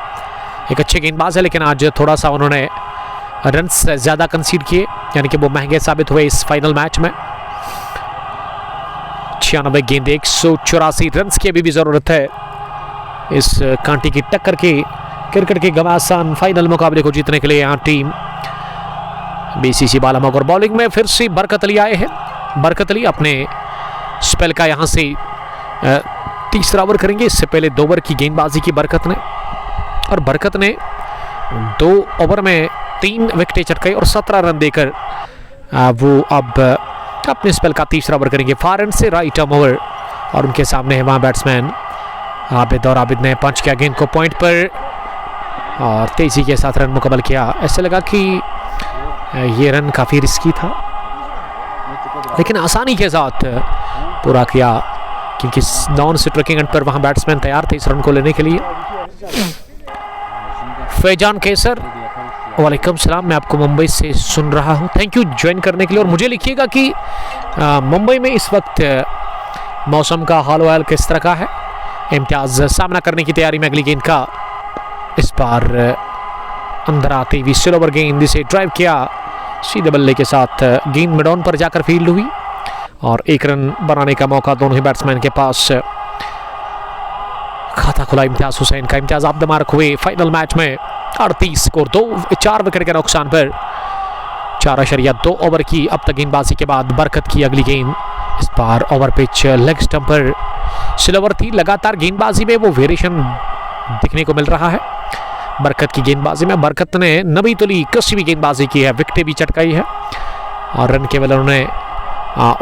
एक अच्छे गेंदबाज है, लेकिन आज थोड़ा सा उन्होंने रन्स ज़्यादा कंसीड किए, यानी कि वो महंगे साबित हुए इस फाइनल मैच में। 96 गेंद 184 रन की अभी भी ज़रूरत है इस कांटे की टक्कर के क्रिकेट के घमासान फाइनल मुकाबले को जीतने के लिए। यहाँ टीम बीसीसी बालहमा और बॉलिंग में फिर से बरकत अली आए हैं। बरकत अली अपने स्पेल का यहाँ से तीसरा ओवर करेंगे। इससे पहले 2 ओवर की गेंदबाजी की बरकत ने, और बरकत ने 2 ओवर में 3 विकेटें चटकाई और 17 रन देकर वो अब अपने स्पेल का तीसरा ओवर करेंगे। फार एंड से राइट आर्म ओवर, और उनके सामने है वहाँ बैट्समैन आबिद, और आबिद ने पंच किया गेंद को पॉइंट पर और तेजी के साथ रन मुकम्मल किया। ऐसे लगा कि ये रन काफ़ी रिस्की था, लेकिन आसानी के साथ पूरा किया, क्योंकि नॉन स्ट्राइकिंग एंड पर वहाँ बैट्समैन तैयार थे इस रन को लेने के लिए। फैजान केसर, वालेकुम सलाम, मैं आपको मुंबई से सुन रहा हूँ, थैंक यू ज्वाइन करने के लिए। और मुझे लिखिएगा कि मुंबई में इस वक्त मौसम का हाल वाल किस तरह का है। इम्तियाज सामना करने की तैयारी में अगली गेंद का, इस बार अंदर आते हुए स्लो ओवर गेंद से ड्राइव किया सीधे बल्ले के साथ, गेंद मिड ऑन पर जाकर फील्ड हुई और 1 रन बनाने का मौका दोनों ही बैट्समैन के पास। खाता खुला इम्तियाज हुसैन का, इम्तियाज आप द मार्क हुए फाइनल मैच में 38 स्कोर 4 विकेट के नुकसान पर 4.2 ओवर की अब तक गेंदबाजी के बाद बरकत की अगली गेंद। इस बार ओवर पिच लेग स्टंप पर स्लोवर थी। लगातार गेंदबाजी में वो वेरिएशन दिखने को मिल रहा है बरकत की गेंदबाजी में। बरकत ने नबी तुली कसी भी गेंदबाजी की है, विकेटें भी चटकाई है और रन केवल उन्होंने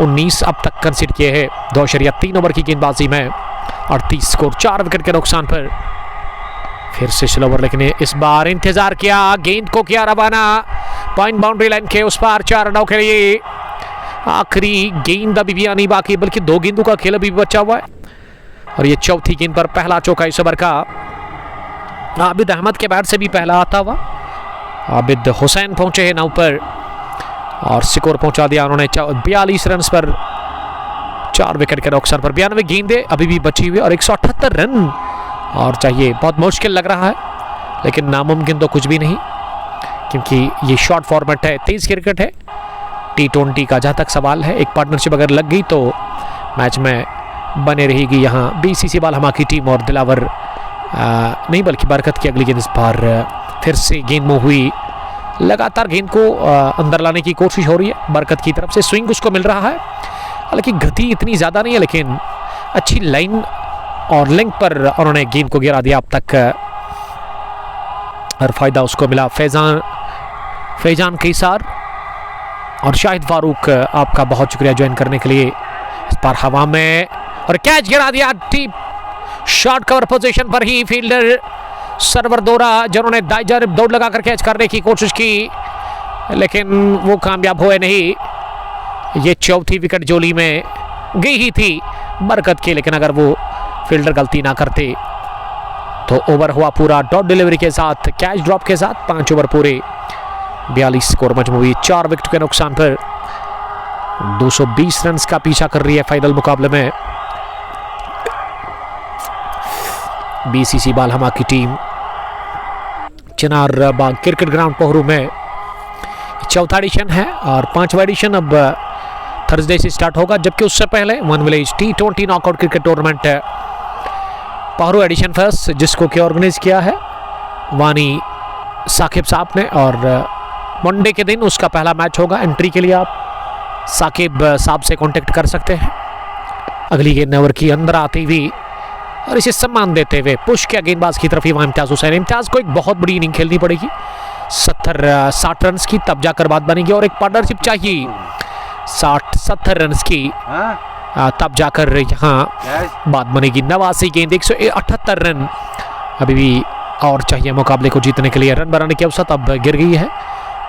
19 अब तक कंसीड किए हैं 2.3 ओवर की गेंदबाजी में। 38 स्कोर 4 विकेट के नुकसान पर फिर से स्लो ओवर, लेकिन इस बार इंतजार किया, गेंद को किया रवाना पॉइंट बाउंड्री लाइन के उस पार 4 रनों के लिए। आखिरी गेंद अभी भी आनी बाकी, बल्कि 2 गेंदों का खेल अभी भी बचा हुआ है और ये चौथी गेंद पर पहला चौका इस ओवर का आबिद अहमद के बैट से भी पहला आता हुआ। आबिद हुसैन पहुंचे हैं 9 पर और स्कोर पहुंचा दिया उन्होंने 42 रन पर 4 विकेट के नुकसान पर। 92 गेंदें अभी भी बची हुई और 178 रन और चाहिए। बहुत मुश्किल लग रहा है, लेकिन नामुमकिन तो कुछ भी नहीं, क्योंकि ये शॉर्ट फॉर्मेट है, तेज क्रिकेट है, T20 का जहाँ तक सवाल है। एक पार्टनरशिप अगर लग गई तो मैच में बने रहेगी यहाँ BCC बालहमा की टीम और दिलावर नहीं बल्कि बरकत की अगली गेंद। इस बार फिर से गेंद मुँह हुई, लगातार गेंद को अंदर लाने की कोशिश हो रही है बरकत की तरफ से। स्विंग उसको मिल रहा है, हालांकि गति इतनी ज़्यादा नहीं है, लेकिन अच्छी लाइन और लिंक पर उन्होंने गेंद को गिरा दिया अब तक और फायदा उसको मिला। फैजान केसर और शाहिद फारूक, आपका बहुत शुक्रिया ज्वाइन करने के लिए। इस बार हवा में और कैच गिरा दिया डीप शॉर्ट कवर पोजीशन पर ही फील्डर सरवर दोरा, जिन्होंने दाई जानिब दौड़ लगाकर कैच करने की कोशिश की, लेकिन वो कामयाब हुए नहीं। ये चौथी विकेट जोली में गई ही थी बरकत की, लेकिन अगर वो फील्डर गलती ना करते तो ओवर हुआ पूरा डॉट डिलीवरी के साथ, कैच ड्रॉप के साथ 5 ओवर पूरे, 42 स्कोर मजमूई 4 विकेट के नुकसान पर 220 रन का पीछा कर रही है फाइनल मुकाबले में BCC बालहमा की टीम। चिनार बाग क्रिकेट ग्राउंड पोहरू में चौथा एडिशन है और 5वां एडिशन अब थर्सडे से स्टार्ट होगा, जबकि उससे पहले one village T20 knockout cricket tournament Pohru edition first, जिसको कि ऑर्गेनाइज किया है वानी साकिब साहब ने, और मंडे के दिन उसका पहला मैच होगा। एंट्री के लिए आप साकिब साहब से कांटेक्ट कर सकते हैं। अगली गेंद ओवर की अंदर आती हुई और इसे सम्मान देते हुए पुश किया गेंदबाज की तरफ ही वहाँ इम्तियाज हुसैन। इम्तियाज को एक बहुत बड़ी इनिंग खेलनी पड़ेगी 60 रन की, तब जाकर बात बनेगी, और एक पार्टनरशिप चाहिए 60-70 रन की, तब जाकर यहाँ बात बनेगी। 89 गेंद 178 रन अभी भी और चाहिए मुकाबले को जीतने के लिए। रन बनाने की अवसर अब गिर गई है,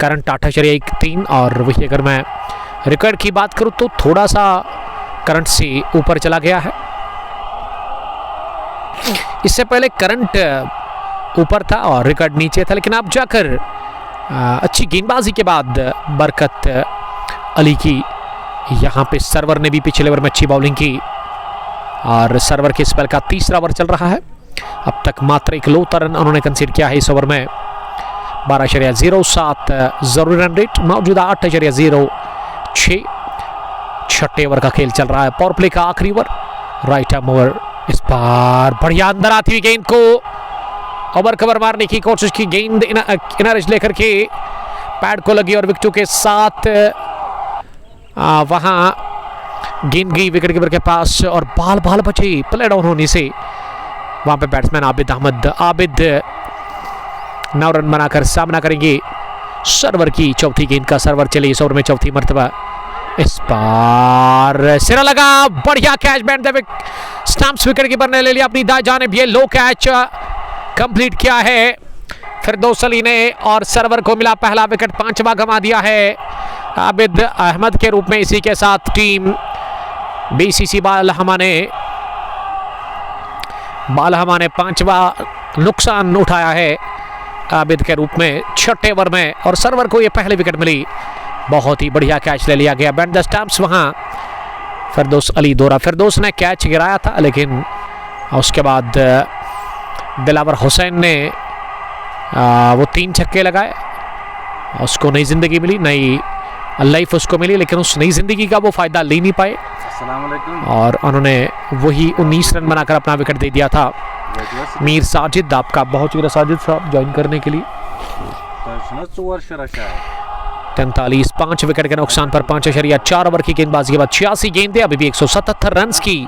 करंट 8.13, और वही अगर मैं रिकॉर्ड की बात करूँ तो थोड़ा सा करंट से ऊपर चला गया है। इससे पहले करंट ऊपर था और रिकॉर्ड नीचे था, लेकिन अब जाकर अच्छी गेंदबाजी के बाद बरकत अली की यहाँ पे सर्वर ने भी पिछले ओवर में अच्छी बॉलिंग की और सर्वर के स्पेल का तीसरा ओवर चल रहा है। अब तक मात्र 1 रन उन्होंने कंसीड किया है इस ओवर में। 12.07 जरूरी रन रेट, मौजूदा 8.06। छठे ओवर का खेल चल रहा है, पावर प्ले का आखिरी ओवर, राइट आर्म ओवर। इस बार बढ़िया अंदर आती हुई गेंद को ओवर कवर मारने की कोशिश की, गेंद इनर एज लेकर के पैड को लगी और विकेटों के साथ वहां गेंद गई विकेट कीपर के पास और बाल बची प्ले डाउन होने से वहां पे बैट्समैन आबिद अहमद। आबिद 9 रन बनाकर सामना करेंगे सरवर की चौथी गेंद का। सरवर चले इस ओवर में चौथी मर्तबा, इस बार सिरा लगा, बढ़िया catch. Band stumps wicket keeper ने ले लिया अपनी दाएं जानिब। ये लो कैच कंप्लीट किया है फिरदौस अली ने और सरवर को मिला पहला विकेट। 5वां गंवा दिया है आबिद अहमद के रूप में। इसी के साथ टीम बीसीसी बालहमा ने 5वां नुकसान उठाया है आबिद के रूप में 6 ओवर में। और सरवर को ये पहली विकेट मिली, बहुत ही बढ़िया कैच ले लिया गया। बैंड द स्टंप्स वहां फिरदौस अली दौरा। फिरदौस ने कैच गिराया था लेकिन उसके बाद दिलावर हुसैन ने वो 3 छक्के लगाए, उसको नई जिंदगी मिली, नई लाइफ उसको मिली, लेकिन उस नई जिंदगी का वो फायदा ले नहीं पाए और उन्होंने वही 19 रन बनाकर अपना विकेट दे दिया था। मीर साजिद, आपका बहुत शुक्रिया साजिद साहब ज्वाइन करने के लिए। 43 5 विकेट के नुकसान पर 5.4 ओवर की गेंदबाजी के बाद 86 गेंदें, अभी भी 177 रन की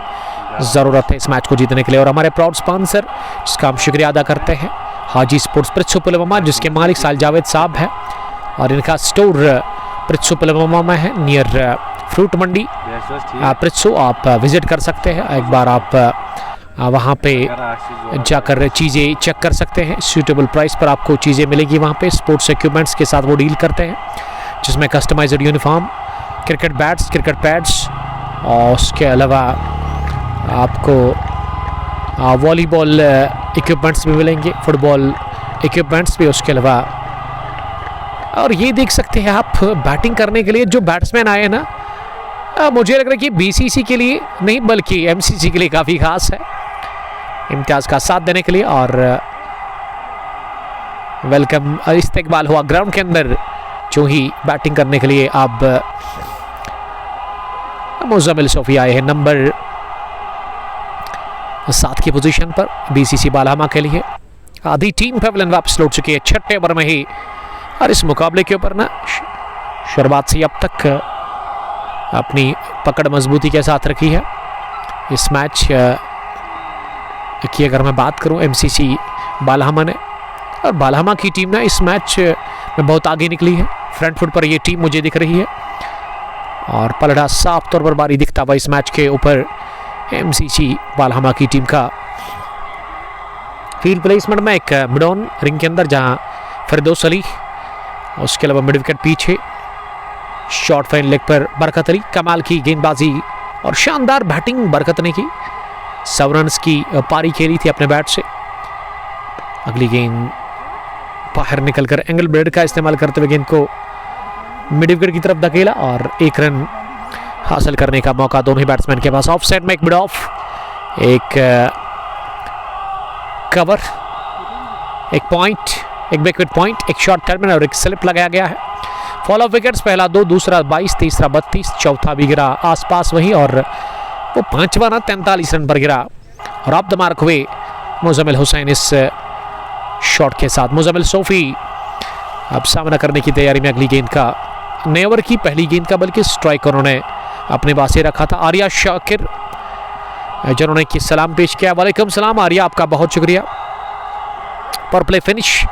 जरूरत है इस मैच को जीतने के लिए। और हमारे प्राउड स्पॉन्सर जिसका हम शुक्रिया अदा करते हैं हाजी स्पोर्ट्स प्रित्सु पुलवामा, जिसके मालिक साल जावेद साहब हैं और इनका स्टोर प्रित्सु पुलवामा में है नियर फ्रूट मंडी प्रित्सु। आप विजिट कर सकते हैं, एक बार आप वहाँ पे जाकर चीज़ें चेक कर सकते हैं। सूटेबल प्राइस पर आपको चीज़ें मिलेगी वहाँ पे। स्पोर्ट्स इक्विपमेंट्स के साथ वो डील करते हैं, जिसमें customised uniform, cricket bats, cricket pads और उसके अलावा आपको वॉलीबॉल इक्विपमेंट्स भी मिलेंगे, फुटबॉल इक्विपमेंट्स भी उसके अलावा। और ये देख सकते हैं आप बैटिंग करने के लिए जो बैट्समैन आए ना, मुझे लग रहा है कि बीसीसी के लिए नहीं बल्कि एमसीसी के लिए काफ़ी खास है इम्तियाज का साथ देने के लिए। और वेलकम इस्तेकबाल हुआ ग्राउंड के अंदर जो ही बैटिंग करने के लिए अब मुज़म्मिल सोफी आए हैं नंबर 7 की पोजीशन पर बीसीसी बालहमा के लिए। आधी टीम पेविलियन वापस लौट चुकी है 6 ओवर में ही। और इस मुकाबले के ऊपर ना शुरुआत से अब तक अपनी पकड़ मजबूती के साथ रखी है। इस मैच की अगर मैं बात करूं एमसीसी बालहमा ने, और बालहमा की टीम ना इस मैच में बहुत आगे निकली है। फ्रंट फुट पर ये टीम मुझे दिख रही है और पलड़ा साफ तौर पर बारी दिखता हुआ इस मैच के ऊपर एमसीसी बालहमा की टीम का। फील्ड प्लेसमेंट में एक मिडॉन रिंग के अंदर जहां फिरदौस अली, उसके अलावा मिड विकेट पीछे शॉर्ट फाइन लेग पर बरकत अली। कमाल की गेंदबाजी और शानदार बैटिंग बरकत ने की। 100 रन की पारी खेली थी अपने बैट से। अगली गेंद बाहर निकलकर एंगल ब्लेड का इस्तेमाल करते हुए गेंद को मिड विकेट की तरफ धकेला और 1 रन हासिल करने का मौका दोनों ही बैट्समैन के पास। ऑफ साइड में एक मिड ऑफ, एक कवर, एक पॉइंट, एक बैकविकेट पॉइंट, एक शॉर्ट टर्मिनल और एक स्लिप लगाया गया है। फॉल ऑफ विकेट्स, पहला 2, दूसरा 22, तीसरा 32, चौथा भी गिरा आसपास वही और वो 5वां ना 43 रन पर गिरा। और आप द मार्क हुए मुज़म्मिल हुसैन इस शॉट के साथ। मुज़म्मिल सोफी अब सामना करने की तैयारी में अगली गेंद का। नए ओवर की पहली गेंद का बल्कि स्ट्राइक उन्होंने अपने पास ही रखा था। आर्या शाकिर जिन्होंने की सलाम पेश किया। वालेकुम सलाम आर्या, आपका बहुत शुक्रिया। पर प्ले फिनिश,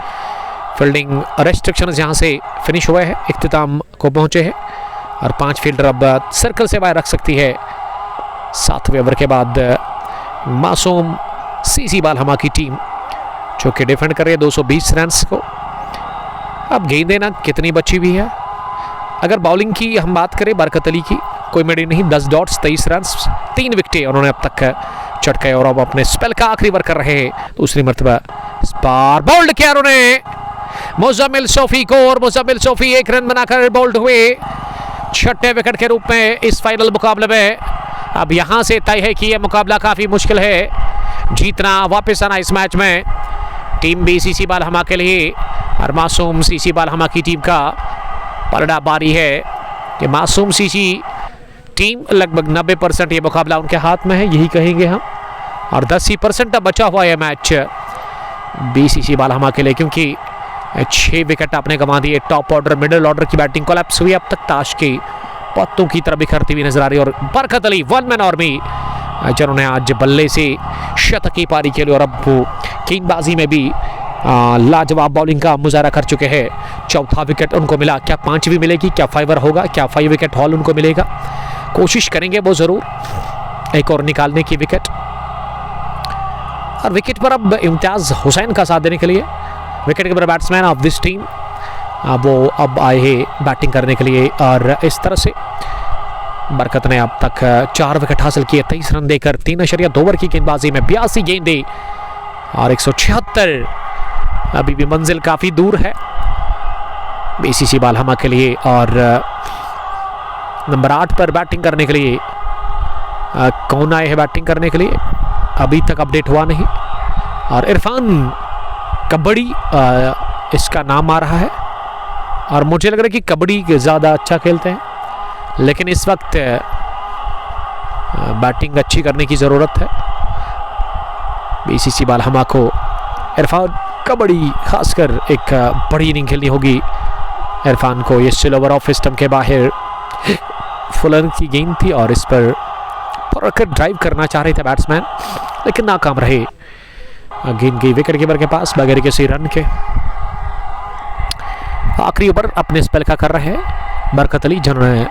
फील्डिंग रेस्ट्रिक्शन यहाँ से फिनिश हुए हैं, इख्तिताम को पहुंचे हैं और 5 फील्डर अब सर्कल से बाहर रख सकती है। 7वें ओवर के बाद मासूम सीसी बालहमा की टीम जो कि डिफेंड कर रही है 220 रन को। अब गेंदें ना कितनी बची हुई है। अगर बॉलिंग की हम बात करें बरकत अली की, कोई मेडी नहीं, 10 डॉट्स 23 रन, 3 विकेटें उन्होंने अब तक चटकाए और अब अपने स्पेल का आखिरी ओवर कर रहे हैं। दूसरी मरतबा इस बार बोल्ड किया उन्होंने मुज़म्मिल सोफी को और मुज़म्मिल सोफी 1 रन बनाकर बोल्ड हुए 6ठे विकेट के रूप में इस फाइनल मुकाबले में। अब यहां से तय है कि यह मुकाबला काफ़ी मुश्किल है जीतना, वापस आना इस मैच में टीम बीसीसी बालहमा के लिए। और मासूम सीसी बालहमा की टीम का पलड़ा बारी है कि मासूम सीसी टीम लगभग 90% ये मुकाबला उनके हाथ में है, यही कहेंगे हम। और 10% अब बचा हुआ है मैच बीसीसी बालहमा के लिए, क्योंकि 6 विकेट आपने गंवा दिए। टॉप ऑर्डर मिडिल ऑर्डर की बैटिंग कोलैप्स हुई अब तक ताश की पत्तों की तरह बिखरती हुई नजर आ रही है। और Barkat Ali one man army जिन्होंने आज बल्ले से शतकी पारी खेली और अब वो गेंदबाजी में भी लाजवाब बॉलिंग का मुजाहरा कर चुके हैं। चौथा विकेट उनको मिला, क्या पांचवी मिलेगी, क्या फाइवर होगा, क्या 5 विकेट हॉल उनको मिलेगा, कोशिश करेंगे वो जरूर एक और निकालने की विकेट। और विकेट पर अब इम्तियाज हुसैन का साथ देने के लिए wicket keeper batsman of this team वो अब आए हैं बैटिंग करने के लिए। और इस तरह से बरकत ने अब तक 4 विकेट हासिल किए, 23 रन देकर 3.2 ओवर की गेंदबाजी में 82 गेंदें और 176। अभी भी मंजिल काफी दूर है बीसीसी बालहमा के लिए। और नंबर 8 पर बैटिंग करने के लिए कौन आए हैं बैटिंग करने के लिए, अभी तक अपडेट हुआ नहीं। और इरफान कबड्डी इसका नाम आ रहा है और मुझे लग रहा है कि कबड्डी ज़्यादा अच्छा खेलते हैं, लेकिन इस वक्त बैटिंग अच्छी करने की ज़रूरत है बीसीसी बालहमा को। इरफान कबड्डी खासकर एक बड़ी इनिंग खेलनी होगी इरफान को। ये स्लोवर ऑफ स्टंप के बाहर फुलर की गेंद थी और इस पर पकड़ ड्राइव करना चाह रहे थे बैट्समैन, लेकिन नाकाम रहे। गेंद गई विकेट कीपर के पास बगैर किसी रन के। आखिरी ओवर अपने स्पेल का कर रहे हैं बरकत अली, जिन्होंने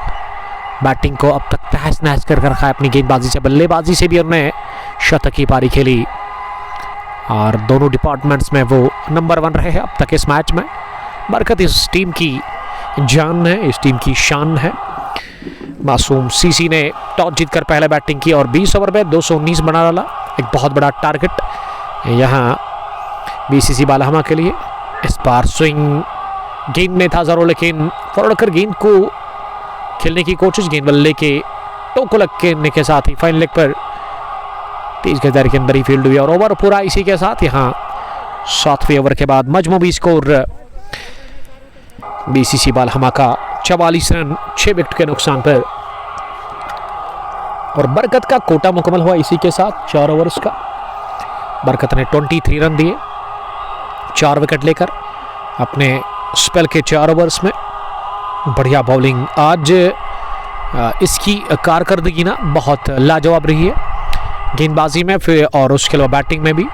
बैटिंग को अब तक तहस नहस कर रखा है अपनी गेंदबाजी से। बल्लेबाजी से भी उन्होंने शतकी पारी खेली और दोनों डिपार्टमेंट्स में वो नंबर 1 रहे हैं अब तक इस मैच में। बरकत इस टीम की जान है, इस टीम की शान है। मासूम सीसी ने टॉस जीतकर पहले बैटिंग की और 20 ओवर में 219 बना डाला, एक बहुत बड़ा टारगेट यहाँ बीसीसी बालहमा के लिए। इस बार स्विंग गेंद में था जरूर, लेकिन फौरकर गेंद को खेलने की कोशिश, गेंद बल्ले के टोको लगने के साथ ही फाइन लेग पर तेज गजदारी के अंदर ही फील्ड हुई और ओवर पूरा इसी के साथ। यहाँ 7वें ओवर के बाद मजमूई स्कोर बीसीसी बालहमा का 44 रन 6 विकेट के नुकसान पर। और बरकत का कोटा मुकम्मल हुआ इसी के साथ 4 ओवर्स का। बरकत ने 23 रन दिए 4 विकेट लेकर अपने स्पेल के 4 ओवर्स में। बढ़िया बॉलिंग आज इसकी कारकर्दगी ना बहुत लाजवाब रही है गेंदबाजी में फिर और उसके अलावा बैटिंग में भी।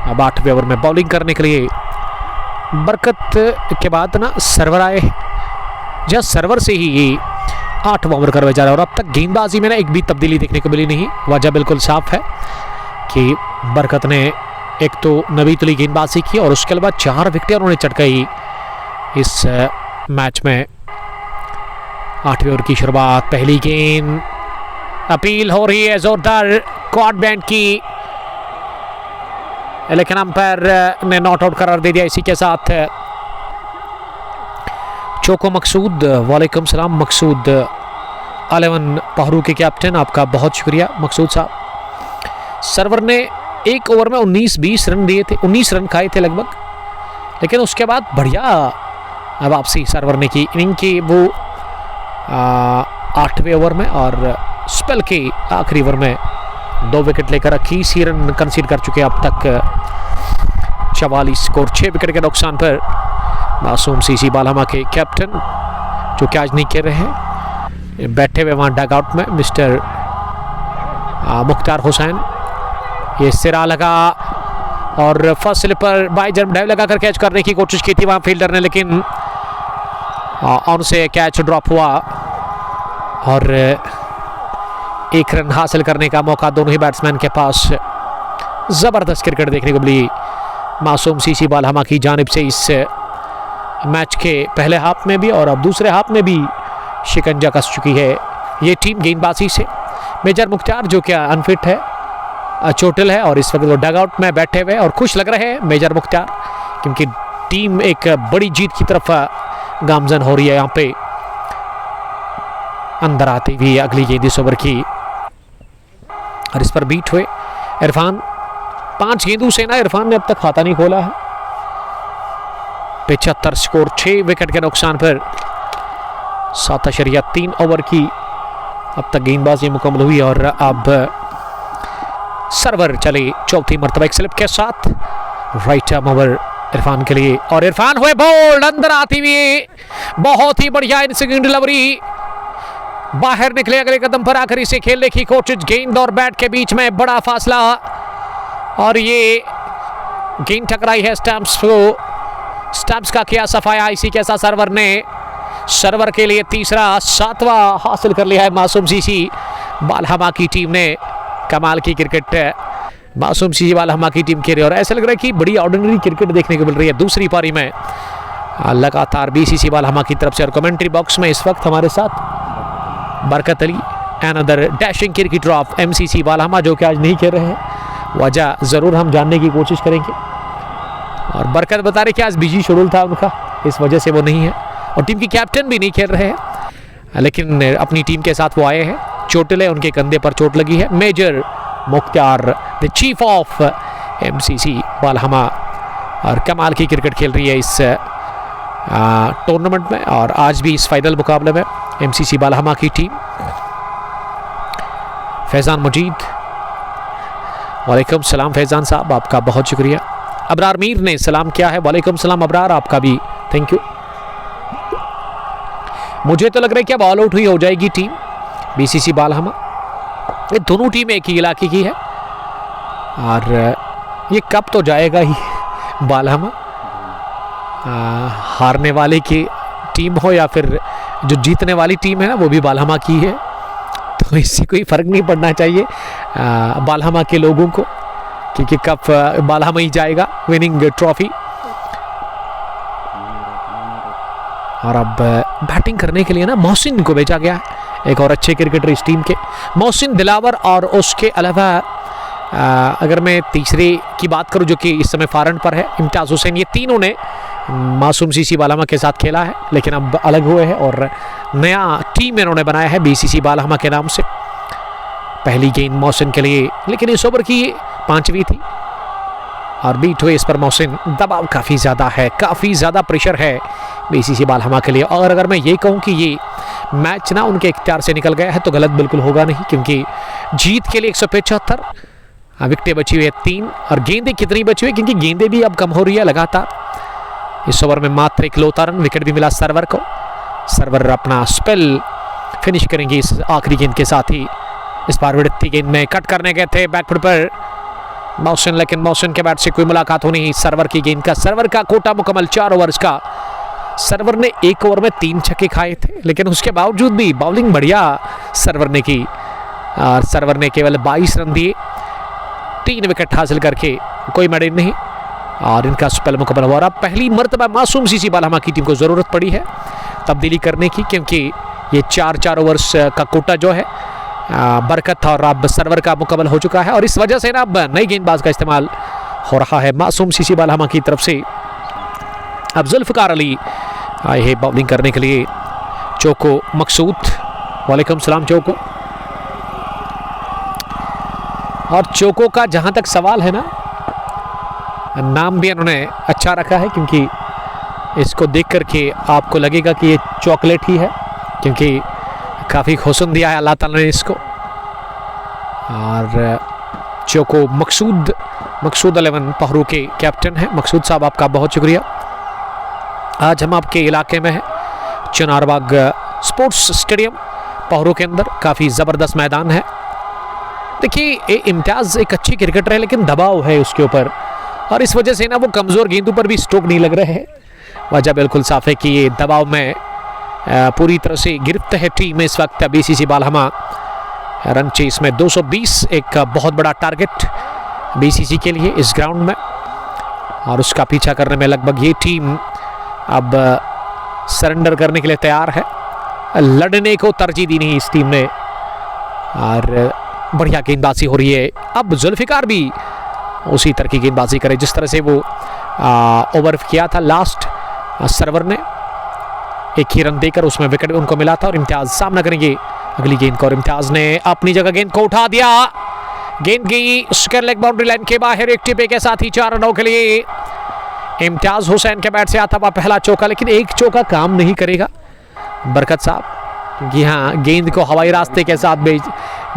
अब 8वें ओवर में बॉलिंग करने के लिए बरकत के बाद ना सर्वर आए, जहाँ सर्वर से ही ये 8वां ओवर करवाया जा रहा है। और अब तक गेंदबाजी में ना एक भी तब्दीली देखने को मिली नहीं। वजह बिल्कुल साफ है कि बरकत ने एक तो नवीतुली गेंदबाजी की और उसके अलावा 4 विकेटें उन्होंने चटकाई इस मैच में। 8वें ओवर की शुरुआत, पहली गेंद, अपील हो रही है जोरदार क्वाड बैंड की, लेकिन अंपायर ने नॉट आउट करार दे दिया। इसी के साथ चोको मकसूद, वालेकुम सलाम मकसूद 11 पहरू के कैप्टन, आपका बहुत शुक्रिया मकसूद साहब। सर्वर ने एक ओवर में 19-20 रन दिए थे, 19 रन खाए थे लगभग, लेकिन उसके बाद बढ़िया वापसी सर्वर ने की इनिंग की वो 8वें ओवर में। और स्पेल के आखिरी ओवर में 2 विकेट लेकर 21 रन कंसीड कर चुके अब तक। 44 स्कोर 6 विकेट के नुकसान पर। मासूम सीसी बालहमा के कैप्टन जो कि आज नहीं खेल रहे हैं, बैठे हुए वहाँ डग आउट में मिस्टर मुख्तार हुसैन। ये सिरा लगा और फर्स्ट स्लिप पर बाई जंप ड्राइव लगाकर कैच करने की कोशिश की थी वहाँ फील्डर ने, लेकिन ऑन से कैच ड्रॉप हुआ और 1 रन हासिल करने का मौका दोनों ही बैट्समैन के पास। ज़बरदस्त क्रिकेट देखने को मिली मासूम सीसी बालहमा की जानिब से इस मैच के पहले हाफ में भी, और अब दूसरे हाफ में भी शिकंजा कस चुकी है ये टीम गेंदबाजी से। मेजर मुख्तार जो क्या अनफिट है, चोटिल है, और इस वक्त वो डग आउट में बैठे हुए और खुश लग रहे हैं मेजर मुख्तार, क्योंकि टीम एक बड़ी जीत की तरफ गामजन हो रही है। यहाँ पे अंदर आती हुई अगली गेंद इस ओवर की और इस पर बीट हुए इरफान। 5 गेंदों से ना इरफान ने अब तक खाता नहीं खोला है। 75 स्कोर 6 विकेट के नुकसान पर। 7.3 ओवर की अब तक गेंदबाजी मुकम्मल हुई और अब सर्वर चले चौथी मरतबा एक स्लिप के साथ। राइट आर्म ओवर इरफान के लिए, और इरफान हुए बोल्ड, अंदर आती हुई बहुत ही बढ़िया इनसिंग डिलीवरी, बाहर निकले अगले कदम पर आकर इसे खेलने की कोशिश। गेंद और बैट के बीच में बड़ा फासला, और ये गेंद टकराई है स्टैम्प्स को। स्टैम्प्स का किया सफाया, इसी के साथ सर्वर के लिए तीसरा 7वां हासिल कर लिया है मासूम सीसी बालहमा की टीम ने। कमाल की क्रिकेट मासूम सीसी बालहमा की टीम खेल रही है, और ऐसा लग रहा है कि बड़ी ऑर्डिनरी क्रिकेट देखने को मिल रही है दूसरी पारी में लगातार बीसीसी बालहमा की तरफ से। और कमेंट्री बॉक्स में इस वक्त हमारे साथ Barkat Ali, another dashing cricketer of MCC Balhama, जो कि आज नहीं खेल रहे हैं। वजह ज़रूर हम जानने की कोशिश करेंगे, और बरकत बता रहे कि आज बिजी शेड्यूल था उनका, इस वजह से वो नहीं है, और टीम की कैप्टन भी नहीं खेल रहे हैं, लेकिन अपनी टीम के साथ वो आए हैं। चोटिल है, उनके कंधे पर चोट लगी है। Major Mukhtar, the chief of MCC Balhama, और कमाल की क्रिकेट खेल रही है इस टूर्नामेंट में, और आज भी इस फाइनल मुकाबले में एमसीसी बालहमा की टीम। फैज़ान मजीद, वालेकुम सलाम फैज़ान साहब, आपका बहुत शुक्रिया। अबरार मीर ने सलाम किया है, वालेकुम सलाम अबरार, आपका भी थैंक यू। मुझे तो लग रहा है कि अब ऑल आउट हुई हो जाएगी टीम बीसीसी बालहमा। ये दोनों टीम एक ही इलाके की है, और ये कब तो जाएगा ही बालहमा। हारने वाले की टीम हो या फिर जो जीतने वाली टीम है ना, वो भी बालहमा की है, तो इससे कोई फ़र्क नहीं पड़ना चाहिए बालहमा के लोगों को, क्योंकि कप बालहमा ही जाएगा विनिंग ट्रॉफी। और अब बैटिंग करने के लिए ना मोहसिन को भेजा गया है, एक और अच्छे क्रिकेटर इस टीम के, मोहसिन, दिलावर, और उसके अलावा अगर मैं तीसरे की बात करूं जो कि इस समय फारन पर है, इम्तियाज़ हुसैन। ये तीनों ने मासूम सीसी बालहमा के साथ खेला है, लेकिन अब अलग हुए हैं और नया टीम इन्होंने बनाया है बीसीसी बालहमा के नाम से। पहली गेंद मोहसिन के लिए, लेकिन इस ओवर की 5वीं थी और बीट हुए इस पर मोहसिन। दबाव काफ़ी ज़्यादा है, काफ़ी ज़्यादा प्रेशर है बीसीसी बालहमा के लिए, और अगर मैं ये कहूँ कि ये मैच ना उनके इख्तियार से निकल गया है तो गलत बिल्कुल होगा नहीं, क्योंकि जीत के लिए 175 विकेटें बची हुई है 3, और गेंदें कितनी बची हुई, क्योंकि गेंदें भी अब कम हो रही है लगातार। इस ओवर में मात्र 1 रन, विकेट भी मिला सर्वर को। सर्वर अपना स्पेल फिनिश करेंगे इस आखिरी गेंद के साथ ही। इस बार विड़ती गेंद में कट करने गए थे बैकफुट पर मोहसिन, लेकिन मोहसिन के बैट से कोई मुलाकात होनी ही सर्वर की गेंद का। सर्वर का कोटा मुकम्मल 4 ओवर्स का। सर्वर ने 1 ओवर में 3 छक्के खाए थे, लेकिन उसके बावजूद भी बॉलिंग बढ़िया सर्वर ने की, और सर्वर ने केवल 22 रन दिए, 3 विकेट हासिल करके कोई मेडल नहीं, और इनका स्पेल मुकम्मल हुआ। अब पहली मर्तबा मासूम सीसी बालहमा की टीम को ज़रूरत पड़ी है तब्दीली करने की, क्योंकि ये 4 ओवर्स का कोटा जो है बरकत और अब सर्वर का मुकम्मल हो चुका है, और इस वजह से ना अब नई गेंदबाज का इस्तेमाल हो रहा है मासूम सीसी बालहमा की तरफ से। अब जुल्फ़िकार अली आए हैं बॉलिंग करने के लिए। चोको मकसूद, वालेकुम सलाम चोको। और चोको का जहां तक सवाल है ना, नाम भी इन्होंने अच्छा रखा है, क्योंकि इसको देख करके आपको लगेगा कि ये चॉकलेट ही है, क्योंकि काफ़ी हुस्न दिया है अल्लाह ताला ने इसको। और चोको मकसूद 11 पहरू के कैप्टन हैं। मकसूद साहब आपका बहुत शुक्रिया। आज हम आपके इलाके में हैं, चुनारबाग स्पोर्ट्स स्टेडियम पहरू के अंदर, काफ़ी ज़बरदस्त मैदान है। देखिए इम्तियाज़ एक अच्छी क्रिकेटर है, लेकिन दबाव है उसके ऊपर, और इस वजह से ना वो कमज़ोर गेंदों पर भी स्ट्रोक नहीं लग रहे हैं। वजह बिल्कुल साफ है कि ये दबाव में पूरी तरह से गिरफ्त है टीम इस वक्त बीसीसी बालहमा। रन चेस में 220 एक बहुत बड़ा टारगेट बीसीसी के लिए इस ग्राउंड में, और उसका पीछा करने में लगभग ये टीम अब सरेंडर करने के लिए तैयार है। लड़ने को तरजीह दी नहीं इस टीम ने, और बढ़िया गेंदबाजी हो रही है। अब जुल्फ़िकार भी उसी तरह की गेंदबाजी करे जिस तरह से वो ओवर किया था लास्ट सर्वर ने, 1 ही रन देकर उसमें विकेट उनको मिला था। और इम्तियाज़ सामना करेंगे अगली गेंद को, और इम्तियाज़ ने अपनी जगह गेंद को उठा दिया। गेंद गई स्क्वायर लेग बाउंड्री लाइन के बाहर, एक टिपे के साथ ही 4 रनों के लिए इम्तियाज़ हुसैन के बैट से आता हुआ पहला चौका, लेकिन एक चौका काम नहीं करेगा बरकत साहब, क्योंकि हाँ गेंद को हवाई रास्ते के साथ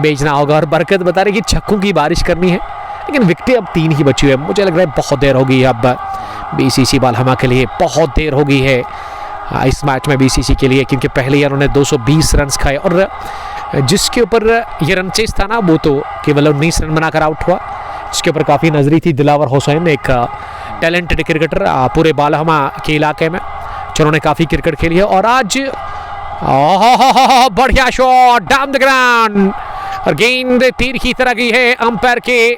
भेजना होगा। और बरकत बता रहे कि छक्कों की बारिश करनी है, लेकिन विकेटें अब 3 ही बची हुई है। मुझे लग रहा है बहुत देर हो गई है अब बीसीसी बालहमा के लिए बहुत देर हो गई है इस मैच में बीसीसी के लिए, क्योंकि पहले ही उन्होंने 220 रन खाए और जिसके ऊपर ये रन चेस था ना वो तो केवल 19 रन बनाकर आउट हुआ। इसके ऊपर काफ़ी नजरी थी। दिलावर हुसैन एक टैलेंटेड क्रिकेटर पूरे बालहमा के इलाके में, जिन्होंने काफ़ी क्रिकेट खेली है। और आज बढ़िया शॉट डाउन द ग्राउंड और गेंद तीर की तरह गई है, अंपायर के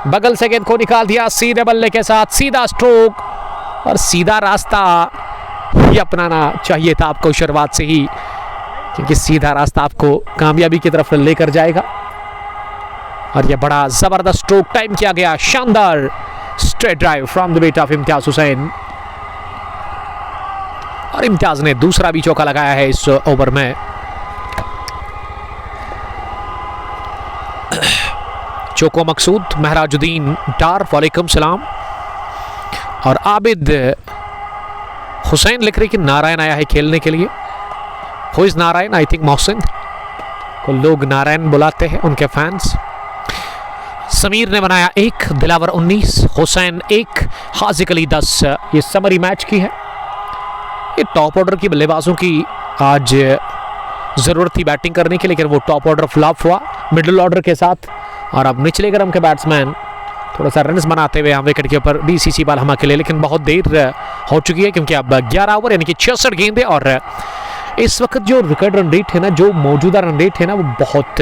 बगल से गेंद को निकाल दिया सीधे बल्ले के साथ, सीधा स्ट्रोक और सीधा रास्ता ही अपनाना चाहिए था आपको शुरुआत से ही, क्योंकि सीधा रास्ता आपको कामयाबी की तरफ लेकर जाएगा। और यह बड़ा जबरदस्त स्ट्रोक टाइम किया गया, शानदार straight drive from the wicket of Imtiaz Hussain. और इम्तियाज ने दूसरा भी चौका लगाया है इस ओवर में। चौको मकसूद, महराजुद्दीन डार वालेकुम सलाम। और आबिद हुसैन लिख रही कि नारायण आया है खेलने के लिए। Who is Narayan? I think Mohsin को लोग नारायण बुलाते हैं उनके फैंस। समीर ने बनाया 1, दिलावर 19, हुसैन 1, हाजिक अली 10। ये समरी मैच की है। ये टॉप ऑर्डर की बल्लेबाजों की आज ज़रूरत थी बैटिंग करने की, लेकिन वो टॉप ऑर्डर फ्लॉप हुआ मिडिल ऑर्डर के साथ। और अब निचले क्रम के बैट्समैन थोड़ा सा रन्स बनाते हुए हम विकेट के ऊपर बीसीसी बालहमा के लिए, लेकिन बहुत देर हो चुकी है क्योंकि अब 11 ओवर यानी कि 66 गेंदें। और इस वक्त जो रिकॉर्ड रन रेट है ना, जो मौजूदा रन रेट है ना, वो बहुत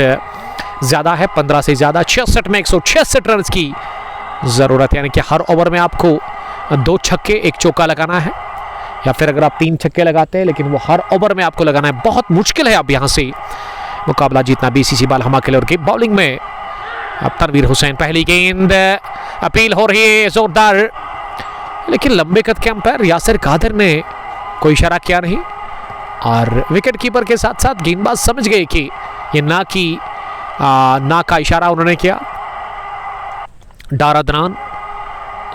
ज़्यादा है, 15 से ज़्यादा। 66 में 166 रन की ज़रूरत है, यानी कि हर ओवर में आपको 2 छक्के 1 चौका लगाना है, या फिर अगर आप 3 छक्के लगाते हैं, लेकिन वो हर ओवर में आपको लगाना है। बहुत मुश्किल है अब यहाँ से मुकाबला जीतना बीसीसी बालहमा के लिए। और बॉलिंग में अब तनवीर हुसैन, पहली गेंद अपील हो रही है जोरदार, लेकिन लंबे कद के अंपायर यासिर कादर ने कोई इशारा किया नहीं। और विकेट कीपर के साथ साथ गेंदबाज समझ गए कि ये ना का इशारा उन्होंने किया। डार अदनान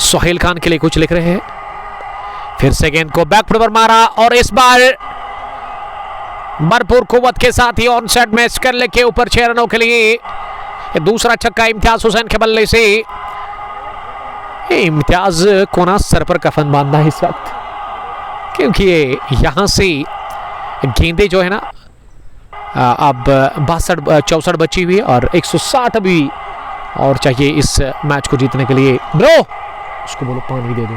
सोहेल खान के लिए कुछ लिख रहे हैं। फिर से गेंद को बैकफुट पर मारा और इस बार भरपूर कुव्वत के साथ ही ऑन साइड में स्करले के ऊपर 6 रनों के लिए दूसरा छक्का इम्तियाज हुसैन के बल्ले से। इम्तियाज को ना सर पर कफन बांधना है इस वक्त, क्योंकि यहां से गेंदे जो है ना अब 62-64 बची हुई और 160 भी और चाहिए इस मैच को जीतने के लिए। ब्रो उसको बोलो पानी दे दो।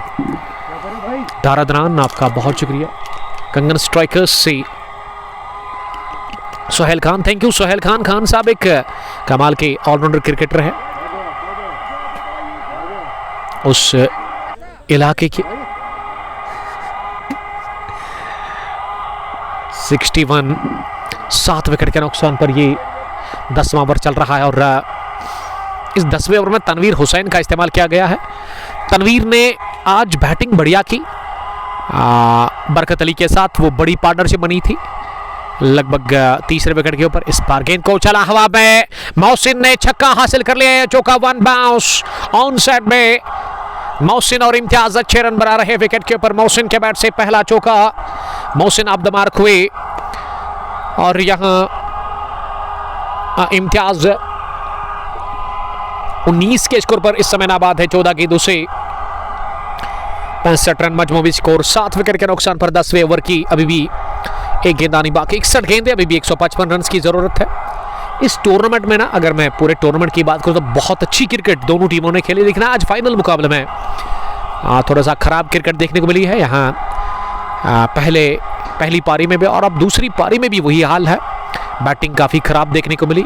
दारादरान आपका बहुत शुक्रिया। कंगन स्ट्राइकर्स से सोहेल खान, थैंक यू सोहेल खान। खान साहब एक कमाल के ऑलराउंडर क्रिकेटर है उस इलाके के। 61, 7 विकेट के नुकसान पर ये 10वां ओवर चल रहा है। और इस 10वें ओवर में तनवीर हुसैन का इस्तेमाल किया गया है। तनवीर ने आज बैटिंग बढ़िया की, बरकत अली के साथ वो बड़ी पार्टनरशिप बनी थी लगभग तीसरे विकेट के ऊपर। इस बार गेंद को चला हवा में, मोहसिन ने छक्का हासिल कर लिया। चौका 1 बाउंस ऑन साइड में। मोहसिन और इम्तियाज अच्छे रन बना रहे विकेट के ऊपर। मोहसिन के बैट से पहला चौका, मोहसिन ऑफ द मार्क हुए। और यहां इम्तियाज 19 के स्कोर पर इस समय नाबाद है 14 गेंदों से 65 रन मजमूई स्कोर। 7 विकेट के नुकसान पर 10वें ओवर की अभी भी एक गेंद आनी बाकी। 61 गेंदें, अभी भी 155 रन की जरूरत है इस टूर्नामेंट में ना। अगर मैं पूरे टूर्नामेंट की बात करूं तो बहुत अच्छी क्रिकेट दोनों टीमों ने खेली, लेकिन आज फाइनल मुकाबले में थोड़ा सा खराब क्रिकेट देखने को मिली है। यहाँ पहली पारी में भी और अब दूसरी पारी में भी वही हाल है। बैटिंग काफ़ी खराब देखने को मिली,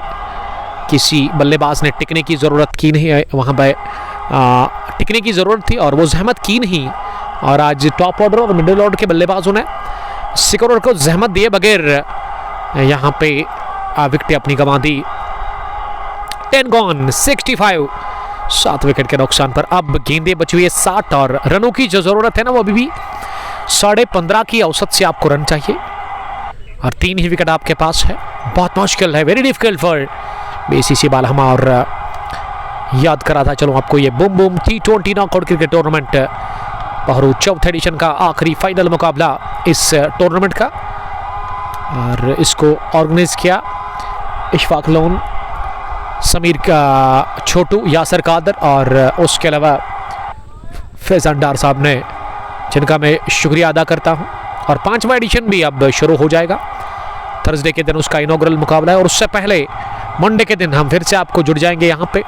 किसी बल्लेबाज ने टिकने की ज़रूरत की नहीं है, वहाँ पर टिकने की ज़रूरत थी और वो जहमत की नहीं। और आज टॉप ऑर्डर और मिडिल ऑर्डर के बल्लेबाजों ने स्कोरर को जहमत दिए बगैर यहाँ पे विकेट अपनी गंवा दी। 10 गॉन, 65, 7 विकेट के नुकसान पर अब गेंदें बची हुई है 60 और रनों की जो ज़रूरत है ना वो अभी भी 15.5 की औसत से आपको रन चाहिए और 3 ही विकेट आपके पास है। बहुत मुश्किल है, वेरी डिफिकल्ट फॉर बीसीसी बालहमा। और याद करा था चलो आपको ये boom boom T20 knockout cricket tournament बहरू चौथे एडिशन का आखिरी फाइनल मुकाबला इस टूर्नामेंट का, और इसको ऑर्गेनाइज किया इशफाक लोन, समीर का छोटू, यासिर कादर और उसके अलावा फैजान डार साहब ने जिनका मैं शुक्रिया अदा करता हूं। और 5वां एडिशन भी अब शुरू हो जाएगा। थर्सडे के दिन उसका इनॉग्रल मुकाबला है और उससे पहले मंडे के दिन हम फिर से आपको जुड़ जाएंगे यहाँ पे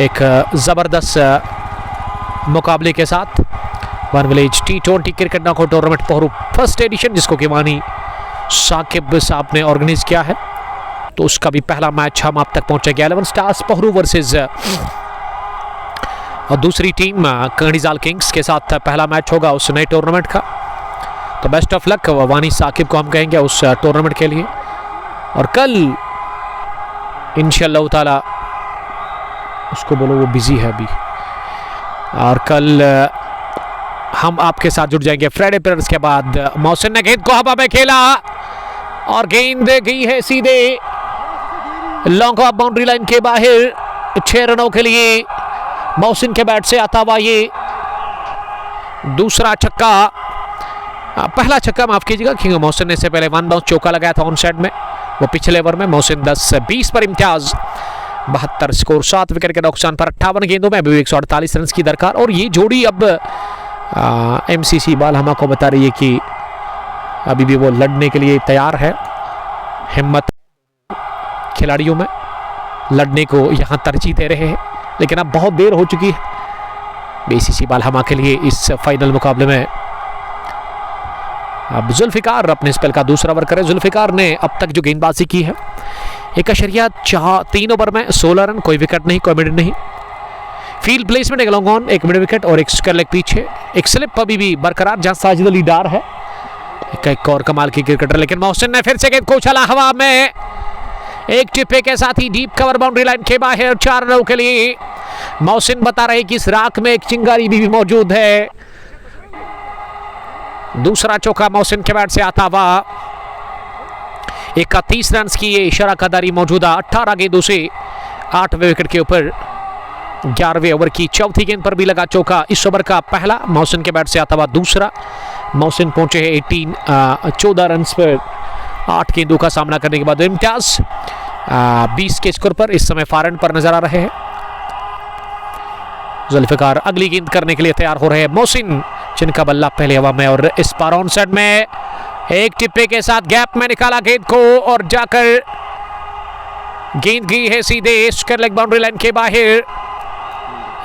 एक ज़बरदस्त मुकाबले के साथ। One village T20 cricket knockout tournament Pohru first edition, जिसको कि वानी साकिब साहब ने ऑर्गेनाइज किया है, तो उसका भी पहला मैच हम आप तक पहुंचेगा। 11 स्टार्स पोहरू वर्सेस और दूसरी टीम कर्णिजाल किंग्स के साथ पहला मैच होगा उस नए टूर्नामेंट का। तो बेस्ट ऑफ लक वानी साकिब को हम कहेंगे उस टूर्नामेंट के लिए। और कल इंशाअल्लाह ताला उसको बोलो वो बिजी है अभी, और कल हम आपके साथ जुड़ जाएंगे फ्राइडे प्रेयर्स के बाद। मोहसिन ने गेंद को हवा में खेला और गेंद गई है सीधे लॉन्ग ऑफ बाउंड्री लाइन के बाहर। 6 रनों के लिए मोहसिन के बैट से आता हुआ ये दूसरा छक्का, पहला छक्का माफ कीजिएगा, क्योंकि मोहसिन ने इससे पहले 1 बाउंस चौका लगाया था ऑन साइड में, वो पिछले ओवर में। मोहसिन 10-20 पर इम्तियाज, 72 स्कोर, 7 विकेट के नुकसान पर 58 गेंदों में अभी 148 रन की दरकार। और ये जोड़ी अब MCC बालहमा को बता रही है कि अभी भी वो लड़ने के लिए तैयार है। हिम्मत खिलाड़ियों में लड़ने को यहाँ तरजीह दे रहे हैं, लेकिन अब बहुत देर हो चुकी है BCC बालहमा के लिए इस फाइनल मुकाबले में। अब जुल्फिकार अपने स्पेल का दूसरा ओवर करे। जुल्फिकार ने अब तक जो गेंदबाजी की है 1.3 ओवर में 16 रन, कोई विकेट नहीं, कोई मिड नहीं। फील्ड प्लेसमेंट एक लॉन्ग ऑन, एक मिड विकेट और एक स्क्वायर लेग पीछे, एक स्लिप अभी भी बरकरार जहां साजिद अली डार है, एक और कमाल की क्रिकेटर। लेकिन मोहसिन ने फिर से गेंद को उछाला हवा में, एक टिप्पे के साथ ही डीप कवर बाउंड्री लाइन के बाहर। 4 रनों के लिए मोहसिन बता रहे कि इस राख में एक चिंगारी भी मौजूद है। दूसरा चौका मोहसिन के बैट से आता हुआ। 31 रन की ये शराकदारी मौजूदा 18 गेंदों से 8वें विकेट के ऊपर। 11वें ओवर की चौथी गेंद पर भी लगा चौका। इस ओवर का पहला मोहसिन के बैट से आता हुआ दूसरा। मोहसिन पहुंचे हैं 14 रन पर 8 गेंदों का सामना करने के बाद। इम्तियाज 20 के स्कोर पर इस समय फारन पर नजर आ रहे हैं। जुल्फिकार अगली गेंद करने के लिए तैयार हो रहे हैं। मोहसिन जिनका बल्ला पहले हवा में और इस पार ऑन साइड में एक टिप्पे के साथ गैप में निकाला गेंद को और जाकर गेंद गई है सीधे स्क्वायर लेग बाउंड्री लाइन के बाहर।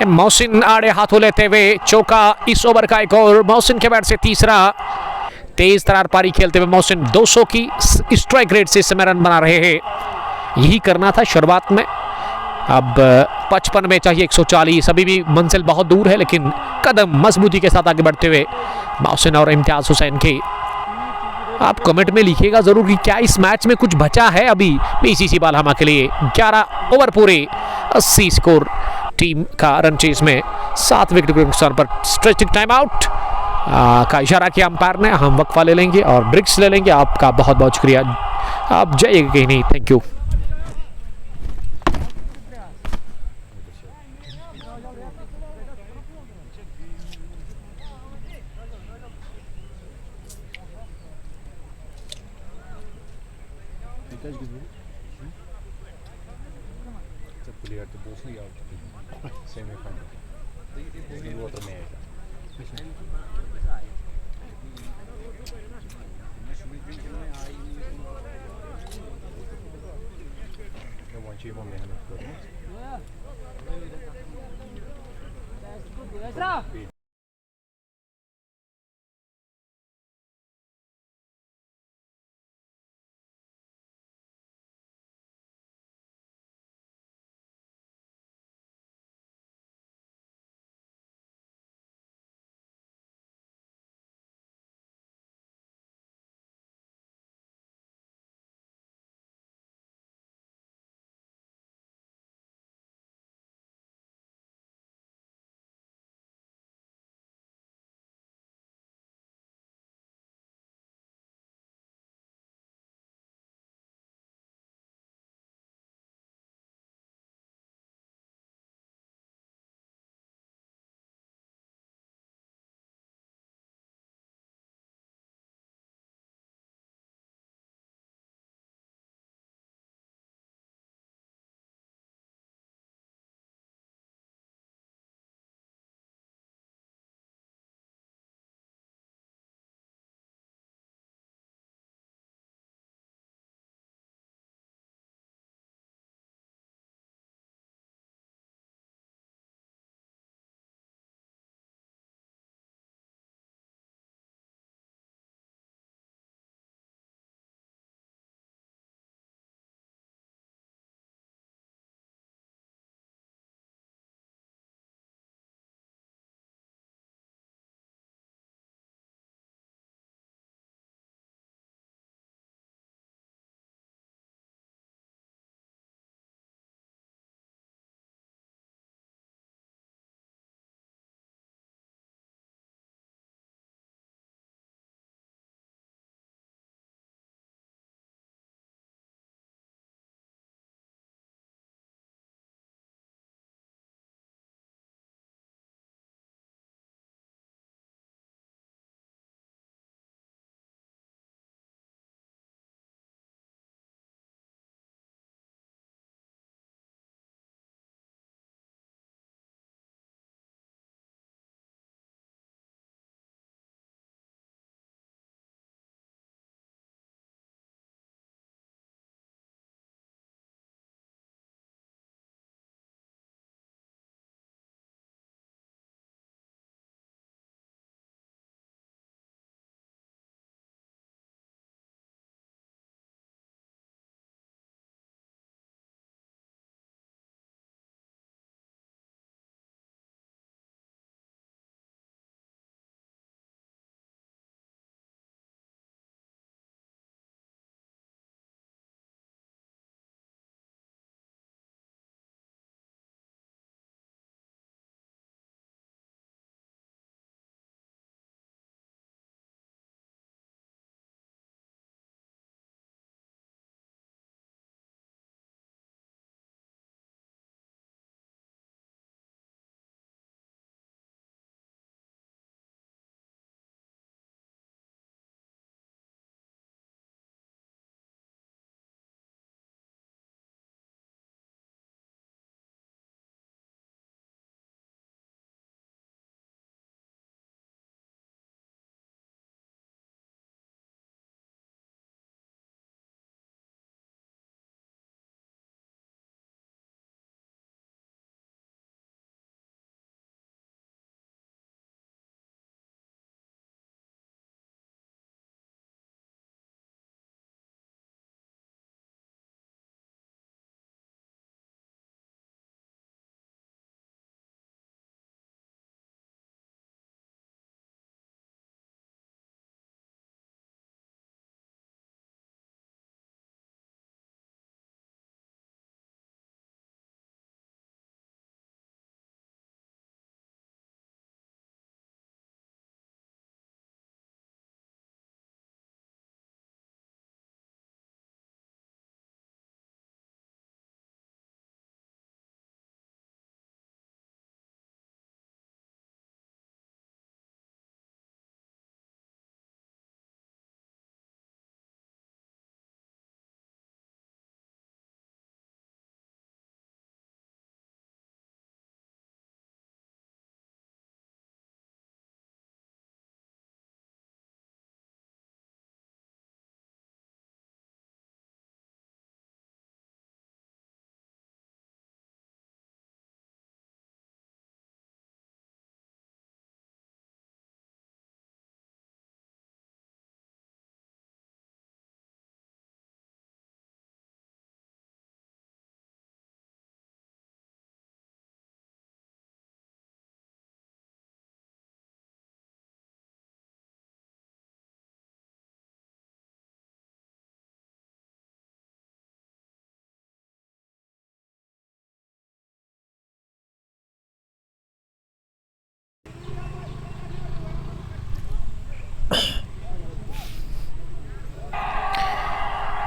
मोहसिन आड़े हाथों लेते हुए चौका इस ओवर का एक और। मोहसिन के बैट से तीसरा। तेज तरार पारी खेलते हुए मोहसिन 200 की स्ट्राइक रेट से इस समय रन बना रहे हैं। यही करना था शुरुआत में। अब 55 में चाहिए 140। अभी भी मंजिल बहुत दूर है, लेकिन कदम मजबूती के साथ आगे बढ़ते हुए मोहसिन और इम्तियाज हुसैन के। आप कमेंट में लिखिएगा जरूर कि क्या इस मैच में कुछ बचा है अभी BCC बालहमा के लिए। 11 ओवर पूरे, 80 स्कोर। टीम का रन चेज में 7 विकेट के नुकसान पर स्ट्रेचिंग टाइम आउट का इशारा किया अंपायर ने। हम वक्फा ले लेंगे और ब्रिक्स ले लेंगे। आपका बहुत बहुत शुक्रिया। आप जाइएगा कहीं नहीं। Thank you.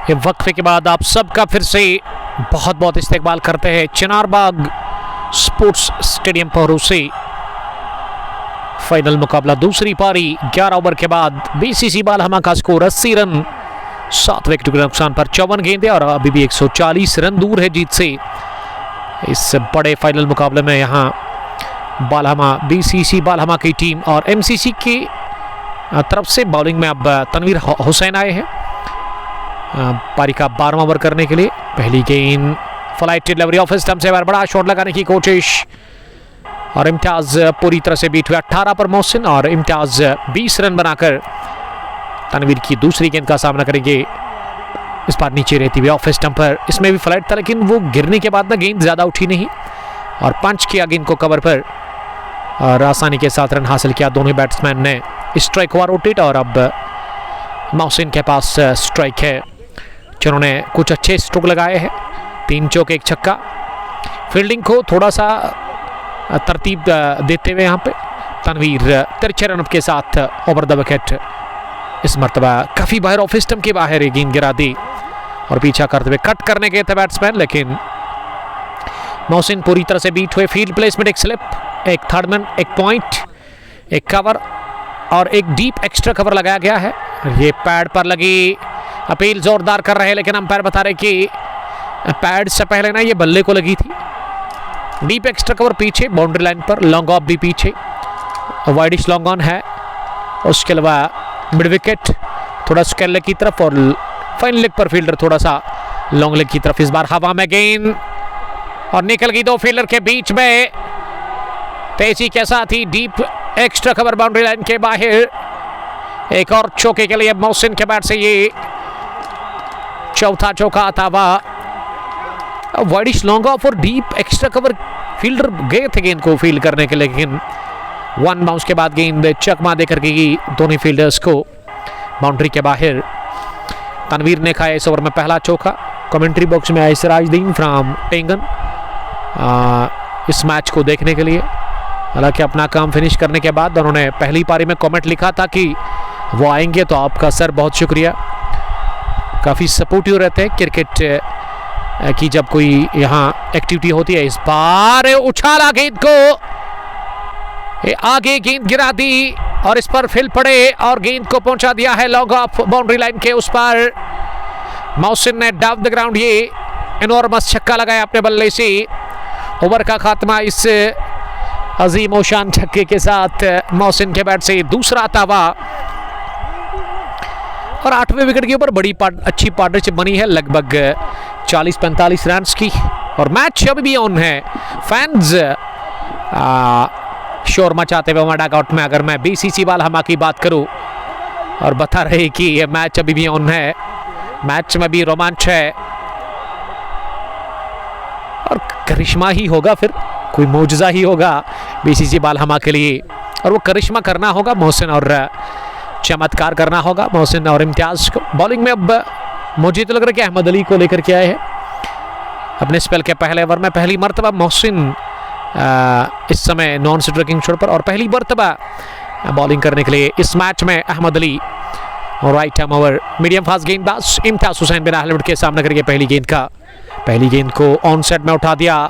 ये वक्फे के बाद आप सबका फिर से बहुत बहुत इस्तेकबाल करते हैं चिनारबाग स्पोर्ट्स स्टेडियम पहरू से। फाइनल मुकाबला दूसरी पारी 11 ओवर के बाद बीसीसी बालहमा का स्कोर 80 रन 7 विकेट के नुकसान पर 54 गेंदें और अभी भी 140 रन दूर है जीत से। इस बड़े फाइनल मुकाबले में यहाँ बालहमा बीसीसी बालहमा की टीम और एमसीसी की तरफ से बॉलिंग में अब तनवीर हुसैन आए हैं पारी का 12वां ओवर करने के लिए। पहली गेंद फ्लाइट डिलीवरी ऑफ स्टंप से बड़ा शॉट लगाने की कोशिश और इम्तियाज पूरी तरह से बीट हुआ 18 पर मोहसिन और इम्तियाज 20 रन बनाकर तनवीर की दूसरी गेंद का सामना करेंगे। इस बार नीचे रहती हुई ऑफ स्टंप पर, इसमें भी फ्लाइट था लेकिन वो गिरने के बाद ना गेंद ज़्यादा उठी नहीं और पंच किया गेंद को कवर पर और आसानी के साथ रन हासिल किया दोनों बैट्समैन ने। स्ट्राइक हुआ रोटेट और अब मोहसिन के पास स्ट्राइक है जिन्होंने कुछ अच्छे स्ट्रोक लगाए हैं, 3 चौके 1 छक्का। फील्डिंग को थोड़ा सा तरतीब देते हुए यहाँ पे तनवीर तिरछे रन के साथ ओवर द विकेट। इस मरतबा काफ़ी बाहर ऑफ स्टंप के बाहर गेंद गिरा दी और पीछा करते हुए कट करने गए थे बैट्समैन लेकिन मोहसिन पूरी तरह से बीट हुए। फील्ड प्लेसमेंट, एक स्लिप, एक थर्ड मैन, एक पॉइंट, एक कवर और एक डीप एक्स्ट्रा कवर लगाया गया है। ये पैड पर लगी, अपील जोरदार कर रहे हैं लेकिन अंपायर बता रहे कि पैड से पहले ना ये बल्ले को लगी थी। डीप एक्स्ट्रा कवर पीछे बाउंड्री लाइन पर, लॉन्ग ऑफ भी पीछे, वाइडिश लॉन्ग ऑन है। उसके अलावा मिड विकेट थोड़ा स्क्वायर लेग की तरफ और फाइन लेग पर फील्डर थोड़ा सा लॉन्ग लेग की तरफ। इस बार हवा में गेंद और निकल गई 2 फील्डर के बीच में, तेजी के साथ ही deep extra cover boundary line के बाहर। एक और चौके के लिए मोहसिन के बैट से ये चौथा चौका आता हुआ। वाइडिश लॉन्ग ऑफ और डीप एक्स्ट्रा कवर फील्डर गए थे गेंद को फील्ड करने के लिए लेकिन 1 बाउंस के बाद गेंद चकमा देकर गई दोनों फील्डर्स को बाउंड्री के बाहर। तनवीर ने खाया इस ओवर में पहला चौका। कमेंट्री बॉक्स में आए सिराजुद्दीन फ्रॉम टेंगन इस मैच को देखने के लिए। हालांकि अपना काम फिनिश करने के बाद उन्होंने पहली पारी में कमेंट लिखा था कि वो आएंगे, तो आपका सर बहुत शुक्रिया। काफ़ी सपोर्टिव रहते हैं क्रिकेट की जब कोई यहाँ एक्टिविटी होती है। इस बार उछाला गेंद को, आगे गेंद गिरा दी और इस पर फिल पड़े और गेंद को पहुंचा दिया है लॉन्ग ऑफ बाउंड्री लाइन के उस पर। मोहसिन ने डाउन द ग्राउंड ये एनॉर्मस छक्का लगाया अपने बल्ले से। ओवर का खात्मा इस अजीम शान छक्के के साथ मोहसिन के बैट से दूसरा तावा और 8वें विकेट के ऊपर बड़ी अच्छी पार्टनरशिप बनी है लगभग 40-45 रन की और मैच अभी भी ऑन है। फैंस शोर मचाते हुए डगआउट में, अगर मैं बीसीसी बालहमा की बात करूं और बता रहे कि ये मैच अभी भी ऑन है, मैच में भी रोमांच है और करिश्मा ही होगा, फिर कोई मौजज़ा ही होगा बीसीसी बालहमा के लिए और वो करिश्मा करना होगा मोहसिन और चमत्कार करना होगा मोहसिन और इम्तियाज को। बॉलिंग में अब मुझे तो लग रहा है कि अहमद अली को लेकर के आए हैं अपने स्पेल के पहले ओवर में। पहली मरतबा मोहसिन इस समय नॉन स्ट्राइकिंग छोड़ पर और पहली मरतबा बॉलिंग करने के लिए इस मैच में अहमद अली और right arm over medium fast गेंदबाज इम्तियाज हुसैन बिना हेलमेट के सामना करके पहली गेंद को ऑन सेट में उठा दिया।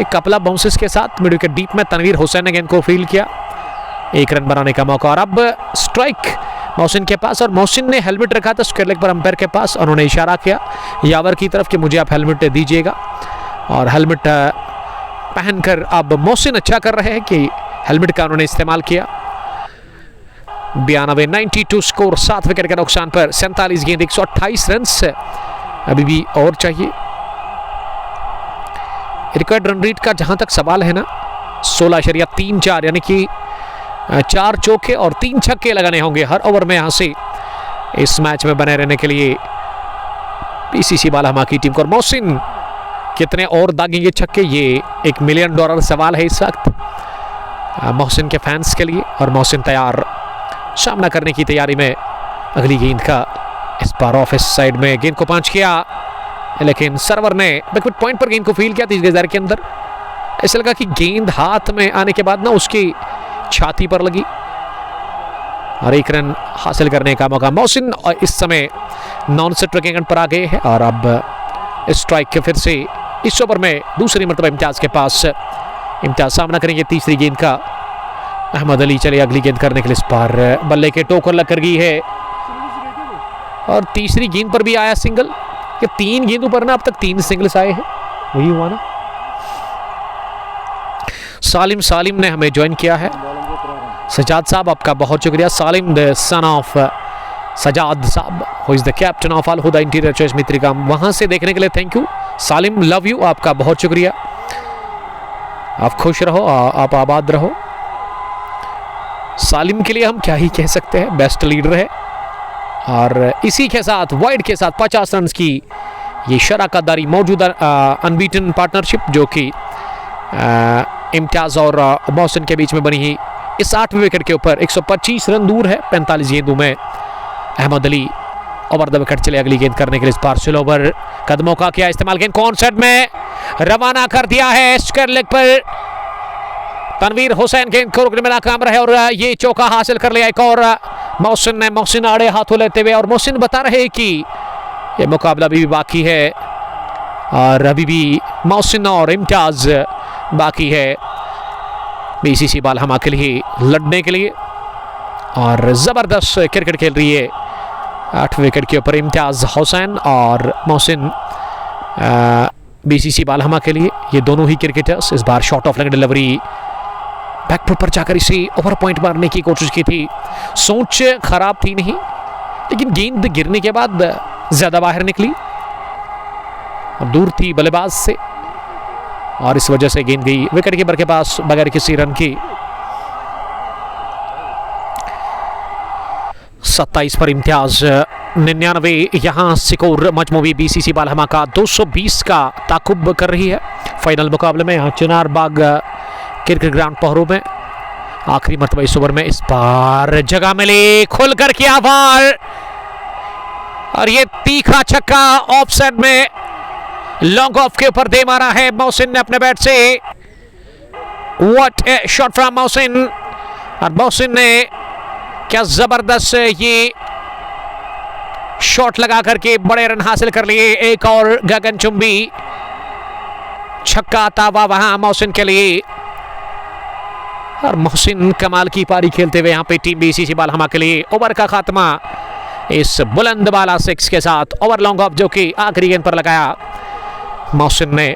एक कपल ऑफ बाउंसेस के साथ मिड विकेट डीप में तनवीर हुसैन ने गेंद को फील्ड किया, 1 रन बनाने का मौका और अब स्ट्राइक मोहसिन के पास और मोहसिन ने हेलमेट रखा था स्क्वायर लेग पर अंपायर के पास। उन्होंने इशारा किया यावर की तरफ कि मुझे आप हेलमेट दीजिएगा और हेलमेट पहनकर अब मोहसिन अच्छा कर रहे हैं कि हेलमेट का उन्होंने इस्तेमाल किया। 92 स्कोर 7 विकेट के नुकसान पर 47 गेंद 128 रन अभी भी और चाहिए। रिक्वायर्ड रन रेट का जहां तक सवाल है ना 16.34 यानी कि 4 चौके और 3 छक्के लगाने होंगे हर ओवर में यहां से इस मैच में बने रहने के लिए बीसीसी बालहमा की टीम को। और मोहसिन कितने और दागेंगे छक्के, ये $1 मिलियन सवाल है इस वक्त मोहसिन के फैंस के लिए और मोहसिन तैयार सामना करने की तैयारी में अगली गेंद का। इस बार ऑफ साइड में गेंद को पंच किया लेकिन सर्वर ने बैकवर्ड पॉइंट पर गेंद को फील किया 30 गज के अंदर। ऐसा लगा कि गेंद हाथ में आने के बाद ना उसकी छाती पर लगी और 1 रन हासिल करने का मौका। मोहसिन इस समय नॉन सेट विकेट पर आ गए हैं और अब स्ट्राइक के फिर से इस ओवर में दूसरी मरतबा इम्तियाज के पास। इम्तियाज सामना करेंगे तीसरी गेंद का। अहमद अली चले अगली गेंद करने के लिए। इस बार बल्ले के टोकर लग कर गई है और तीसरी गेंद पर भी आया सिंगल। ये 3 गेंदों पर ना अब तक 3 सिंगल्स आए हैं, वही हुआ ना। सालिम ने हमें ज्वाइन किया है। सजाद साहब आपका बहुत शुक्रिया। Salim the son of Sajad साहब who is the captain of Al Huda interior choice Mitrika, वहां से देखने के लिए thank you Salim, love you, आपका बहुत शुक्रिया। आप खुश रहो, आप आबाद रहो। सालिम के लिए हम क्या ही कह सकते हैं, बेस्ट लीडर है और इसी के साथ वाइड के साथ 50 रन की ये शराकतदारी मौजूदा अनबीटन पार्टनरशिप जो कि इम्तियाज और मोहसिन के बीच में बनी ही इस 8वें विकेट के ऊपर 125 रन दूर है 45 गेंदों में। Ahmed Ali over the wicket चले अगली गेंद करने के लिए। इस बार स्लो ओवर कदमों का किया इस्तेमाल, गेंद कौन सेट में रवाना कर दिया है स्क्वायर लेग पर। तनवीर हुसैन गेंद को रोकने में नाकाम रहे और ये चौका हासिल कर लिया एक और मोहसिन आड़े हाथों लेते हुए। और मोहसिन बता रहे कि ये मुकाबला अभी भी बाकी है और अभी भी मोहसिन और इम्तियाज बाकी है बीसीसी बालहमा के लिए लड़ने के लिए। और ज़बरदस्त क्रिकेट खेल रही है 8वें विकेट के ऊपर इम्तियाज हुसैन और मोहसिन बीसीसी बालहमा के लिए। ये दोनों ही क्रिकेटर्स इस बार short of leg delivery back foot पर जाकर इसे ओवर पॉइंट मारने की कोशिश की थी। सोच खराब थी नहीं, लेकिन गेंद गिरने के बाद ज्यादा बाहर निकली और दूर थी बल्लेबाज से और इस वजह से गेंद गई विकेट कीपर के पास बगैर किसी रन की। 27 पर इम्तियाज 99 यहां स्कोर मजमूई बीसीसी बालहमा का 220 का ताकुब कर रही है फाइनल मुकाबले में। यहाँ चिनार बाग क्रिकेट ग्राउंड पोहरू में आखिरी मरतबा इस ओवर में। इस बार जगह मिली, खुलकर किया वार और ये तीखा छक्का ऑफ साइड में लॉन्ग ऑफ के ऊपर दे मारा है मोहसिन ने अपने बैट से। What A shot from Mohsin. और मोहसिन ने क्या जबरदस्त ये शॉट लगा करके बड़े रन हासिल कर लिए। एक और गगनचुंबी छक्का आता हुआ वहां मोहसिन के लिए और मोहसिन कमाल की पारी खेलते हुए यहाँ पे टीम बीसीसी बालहमा के लिए। ओवर का खात्मा इस बुलंद बाला 6 के साथ। ओवर लॉन्ग ऑफ जो कि आखिरी गेंद पर लगाया मोहसिन ने।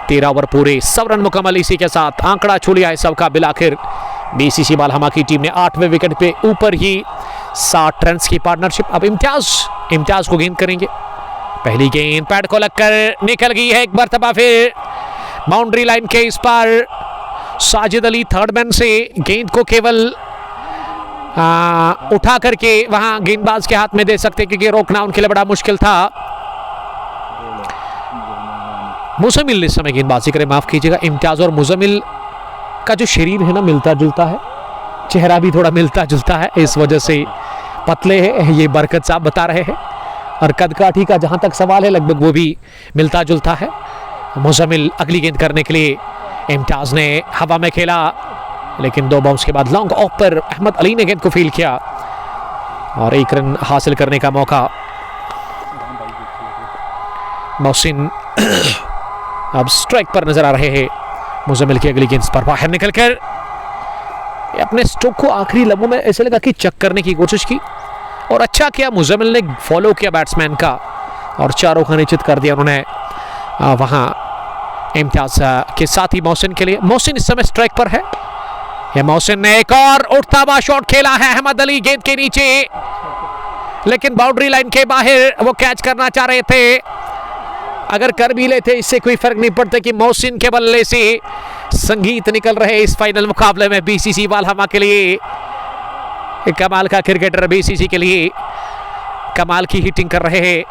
13 ओवर पूरे 100 रन मुकम्मल इसी के साथ आंकड़ा छू लिया है सबका। बिल आखिर बीसीसी बालहमा की टीम ने 8वें विकेट पे ऊपर ही 60 रन की पार्टनरशिप। अब इम्तियाज को गेंद करेंगे। पहली गेंद पैड को लगकर निकल गई है एक मरतबा फिर बाउंड्री लाइन के इस पार। साजिद अली थर्ड मैन से गेंद को केवल उठा करके वहां गेंदबाज के हाथ में दे सकते क्योंकि रोकना उनके लिए बड़ा मुश्किल था। मुजमिल इस समय गेंदबाजी करे, माफ कीजिएगा। इम्तियाज और मुजमिल का जो शरीर है ना मिलता जुलता है, चेहरा भी थोड़ा मिलता जुलता है, इस वजह से पतले हैं ये बरकत साहब बता रहे हैं। और कदकाठी का जहां तक सवाल है लगभग वो भी मिलता जुलता है। मुजमिल अगली गेंद करने के लिए। इम्तियाज ने हवा में खेला लेकिन 2 बाउंस के बाद लॉन्ग ऑफ पर अहमद अली ने गेंद को फील्ड किया और 1 रन हासिल करने का मौका। मोहसिन अब स्ट्राइक पर नजर आ रहे हैं। मुजमिल की अगली गेंद पर बाहर निकलकर अपने स्ट्रोक को आखिरी लम्हों में ऐसे लगा कि चेक करने की कोशिश की और अच्छा किया मुजमिल ने, फॉलो किया बैट्समैन का और चारों का निश्चित कर दिया उन्होंने वहां इम्तियाज के साथ ही मोहसिन के लिए। मोहसिन इस समय स्ट्राइक पर है। यह मोहसिन ने एक और उठता हुआ शॉट खेला है अहमद अली गेंद के नीचे, लेकिन बाउंड्री लाइन के बाहर वो कैच करना चाह रहे थे। अगर कर भी लेते इससे कोई फर्क नहीं पड़ता कि मोहसिन के बल्ले से संगीत निकल रहे इस फाइनल मुकाबले में बीसीसी बालहमा के लिए। एक कमाल का क्रिकेटर बीसीसी के लिए कमाल की हिटिंग कर रहे हैं,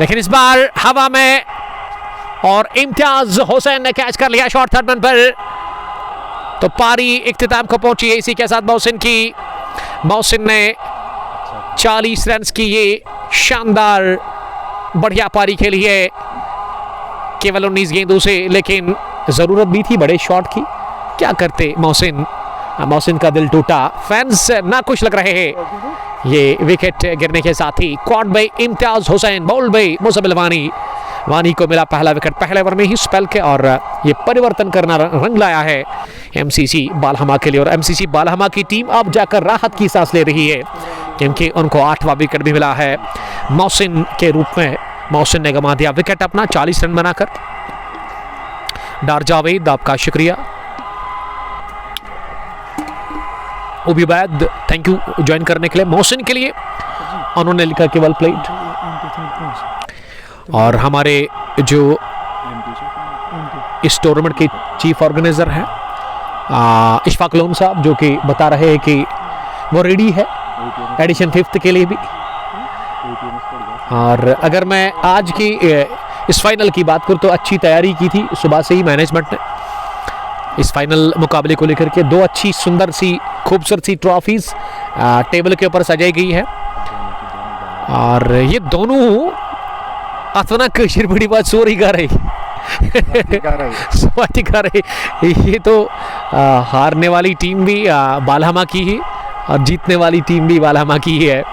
लेकिन इस बार हवा में और इम्तियाज हुसैन ने कैच कर लिया शॉट थर्ड मैन पर। तो पारी इख्तिताम को पहुंची है इसी के साथ मोहसिन की। मोहसिन ने 40 रन की ये शानदार बढ़िया पारी खेली है केवल 19 गेंदों से, लेकिन जरूरत भी थी बड़े शॉट की। क्या करते मोहसिन मोहसिन का दिल टूटा, फैंस नाखुश लग रहे हैं। ये विकेट गिरने के साथ ही caught by Imtiyaz Hussain, bowled by Musbil Wani. Wani को मिला पहला विकेट पहले ओवर में ही स्पेल के, और ये परिवर्तन करना रंग लाया है एमसीसी बालहमा के लिए। और एमसीसी बालहमा की टीम अब जाकर राहत की सांस ले रही है, क्योंकि उनको 8वां विकेट भी मिला है मोहसिन के रूप में। मोहसिन ने गंवा दिया विकेट अपना 40 रन बनाकर। डार जावेद, आपका शुक्रिया। उबैद, थैंक यू ज्वाइन करने के लिए। मोहसिन के लिए उन्होंने लिखा केवल प्लेट। और हमारे जो इस टूर्नामेंट के चीफ ऑर्गेनाइजर हैं इशफाक लोन साहब, जो कि बता रहे हैं कि वो रेडी है एडिशन 5th के लिए भी। और अगर मैं आज की इस फाइनल की बात करूं तो अच्छी तैयारी की थी सुबह से ही मैनेजमेंट ने इस फाइनल मुकाबले को लेकर के। 2 अच्छी सुंदर सी खूबसूरत सी ट्रॉफीज टेबल के ऊपर सजाई गई है, और ये दोनों अतना कशीर बड़ी बात सोरी गा रही स्वाति गा रही। ये तो हारने वाली टीम भी बालहमा की ही और जीतने वाली टीम भी बालहमा की ही है।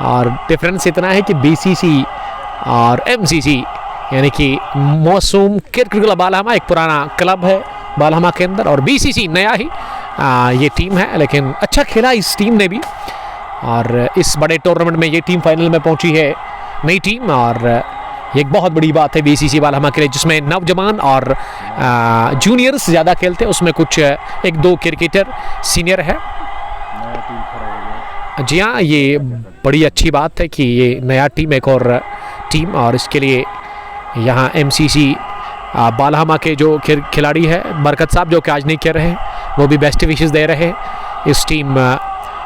और डिफरेंस इतना है कि बीसीसी और एमसीसी यानी कि मौसूम क्रिकेट क्लब बालहमा एक पुराना क्लब है बालहमा के अंदर, और बीसीसी नया ही ये टीम है, लेकिन अच्छा खेला इस टीम ने भी। और इस बड़े टूर्नामेंट में ये टीम फाइनल में पहुंची है, नई टीम, और ये एक बहुत बड़ी बात है बीसीसी बालहमा के लिए, जिसमें नौजवान और जूनियर्स ज़्यादा खेलते हैं। उसमें कुछ 1-2 क्रिकेटर सीनियर है। जी हाँ, ये बड़ी अच्छी बात है कि ये नया टीम, एक और टीम, और इसके लिए यहाँ एमसीसी बालहमा के जो खिलाड़ी है बरकत साहब, जो कि आज नहीं खेल रहे हैं, वो भी बेस्ट विशेस दे रहे हैं इस टीम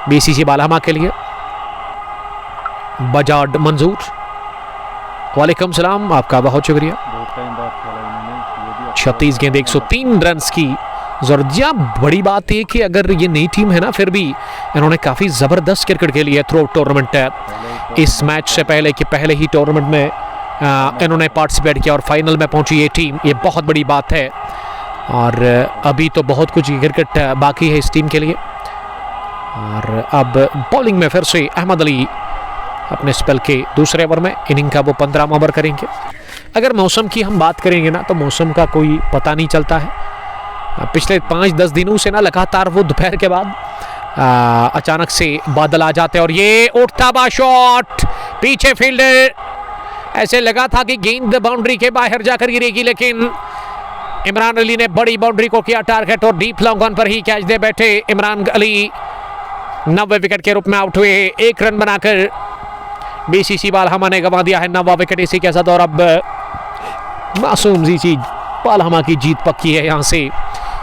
बीसीसी बालहमा के लिए। बजाड मंजूर, वालेकुम सलाम, आपका बहुत शुक्रिया। 36 गेंद 103 रन की जरूरत। बड़ी बात है कि अगर ये नई टीम है ना, फिर भी इन्होंने काफ़ी ज़बरदस्त क्रिकेट खेली है थ्रू टूर्नामेंट। इस मैच से पहले कि पहले ही टूर्नामेंट में इन्होंने पार्टिसिपेट किया और फाइनल में पहुंची ये टीम, ये बहुत बड़ी बात है। और अभी तो बहुत कुछ क्रिकेट बाकी है इस टीम के लिए। और अब बॉलिंग में फिर से अहमद अली अपने स्पेल के दूसरे ओवर में, इनिंग का वो 15वां ओवर करेंगे। अगर मौसम की हम बात करेंगे ना, तो मौसम का कोई पता नहीं चलता है। पिछले 5-10 दिनों से ना लगातार वो दोपहर के बाद अचानक से बादल आ जाते हैं, और ये उठता हुआ शॉट पीछे फील्डर, ऐसे लगा था कि गेंद बाउंड्री के बाहर जाकर गिरेगी, लेकिन इमरान अली ने बड़ी बाउंड्री को किया टारगेट और डीप लॉन्ग ऑन पर ही कैच दे बैठे इमरान अली। 90 विकेट के रूप में आउट हुए, 1 रन बनाकर बीसीसी बालहमा ने गंवा दिया है 9वां विकेट इसी के साथ। और अब मासूम जी बालहमा की जीत पक्की है यहाँ से,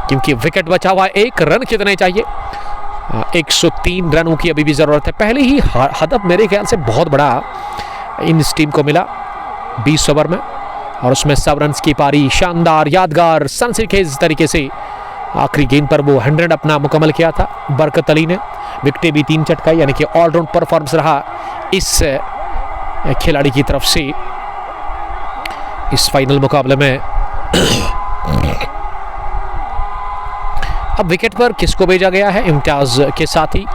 क्योंकि विकेट बचा हुआ 1 रन कितने चाहिए, 103 रनों की अभी भी ज़रूरत है। पहले ही हदफ मेरे ख्याल से बहुत बड़ा इस टीम को मिला 20 ओवर में, और उसमें 100 रन की पारी, शानदार यादगार सनसनीखेज तरीके से आखिरी गेंद पर वो 100 अपना मुकम्मल किया था बरकत अली ने। विकेटें भी 3 चटकाई, यानी कि ऑलराउंड परफॉर्मेंस रहा इस खिलाड़ी की तरफ से इस फाइनल मुकाबले में। अब विकेट पर किसको भेजा गया है? इम्तियाज के साथी,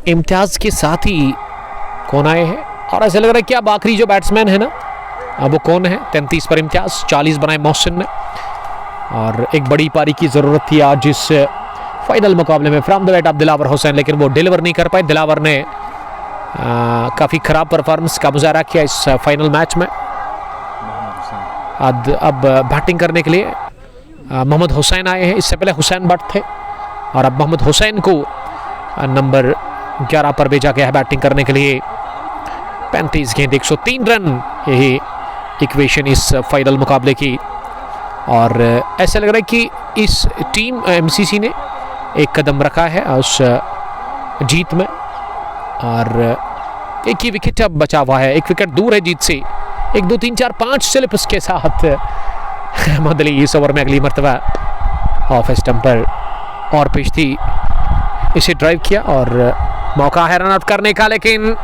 इम्तियाज के साथी कौन आए हैं? और ऐसा लग रहा है कि अब आखिरी जो बैट्समैन है ना, अब वो कौन है? 33 पर इम्तियाज, 40 बनाए मोहसिन ने, और एक बड़ी पारी की ज़रूरत थी आज इस फाइनल मुकाबले में from the bat of Dilawar Hussain, लेकिन वो डिलीवर नहीं कर पाए। दिलावर ने काफ़ी ख़राब परफॉर्मेंस का मुजाहरा किया इस फाइनल मैच में। अब बैटिंग करने के लिए मोहम्मद हुसैन आए हैं, इससे पहले हुसैन भट्ट थे, और अब मोहम्मद हुसैन को नंबर 11 पर भेजा गया है बैटिंग करने के लिए। 35 गेंद 103 रन, यही इक्वेशन इस फाइनल मुकाबले की। और ऐसा लग रहा है कि इस टीम एमसीसी ने एक कदम रखा है उस जीत में, और एक ही विकेट अब बचा हुआ है, 1 विकेट दूर है जीत से। 1, 2, 3, 4, 5 स्लिप्स के साथ अहमद अली इस ओवर में अगली मरतबा ऑफ स्टंप पर और पिच थी, इसे ड्राइव किया और मौका है रन आउट करने का, लेकिन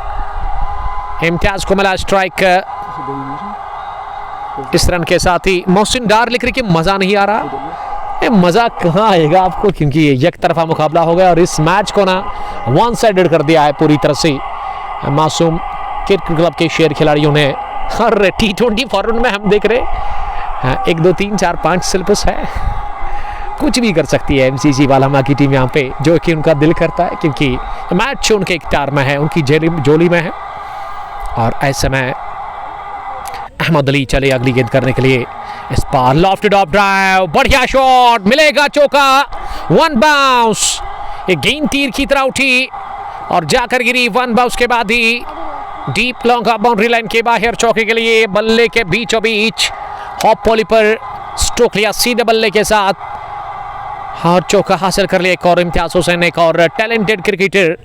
इम्तियाज को मिला स्ट्राइक। इस रन के साथ ही मोहसिन डार लिख रही कि मज़ा नहीं आ रहा, मज़ा कहाँ आएगा आपको, क्योंकि एक तरफा मुकाबला हो गया और इस मैच को ना वन साइडेड कर दिया है पूरी तरह से मासूम क्रिकेट क्लब के शेर खिलाड़ियों ने। हर T20 फॉर्मेट में हम देख रहे 1 2 3 4 5 स्लिप्स है, कुछ भी कर सकती है MCC बालहमा की टीम यहाँ पे, जो कि उनका दिल करता है, क्योंकि मैच उनके इख्तियार में है, उनकी जोली में है। और ऐसे में अहमद अली चले अगली गेंद करने के लिए, इस पार लॉफ्टेड ऑफ ड्राइव, बढ़िया शॉट, मिलेगा चौका, 1 बाउंस। ये गेंद तीर की तरह उठी और जाकर गिरी 1 बाउंस के बाद ही डीप लॉन्ग बाउंड्री लाइन के बाहर चौके के लिए, बल्ले के बीचों बीच हॉप पॉली पर स्ट्रोक लिया सीधे बल्ले के साथ और चौका हासिल कर लिया। एक और इम्तियाज हुसैन, एक और talented cricketer,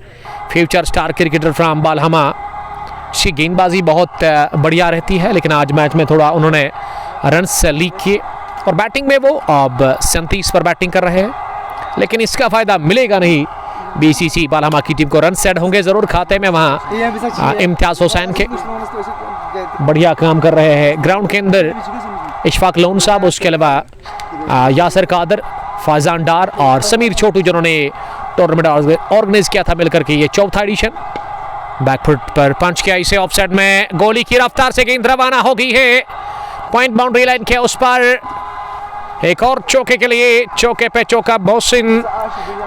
future star cricketer from Balhama. इसकी गेंदबाजी बहुत बढ़िया रहती है, लेकिन आज मैच में थोड़ा उन्होंने रन्स लीक किए और बैटिंग में वो अब 37 पर बैटिंग कर रहे हैं, लेकिन इसका फ़ायदा मिलेगा नहीं BCC बालहमा की टीम को। रन सेट होंगे ज़रूर खाते में वहाँ इम्तियाज हुसैन के, बढ़िया काम कर रहे हैं ग्राउंड के अंदर इशफाक लोन साहब, उसके अलावा यासर कादर, फाजान डार और समीर छोटू, जिन्होंने टूर्नामेंट ऑर्गेनाइज किया था मिलकर के ये 4था एडिशन। बैकफुट पर पंच किया इसे, ऑफसाइड में गोली की रफ्तार से गेंद रवाना हो गई है पॉइंट बाउंड्री लाइन के उस पर। एक और चौके के लिए, चौके पे चौका मोहसिन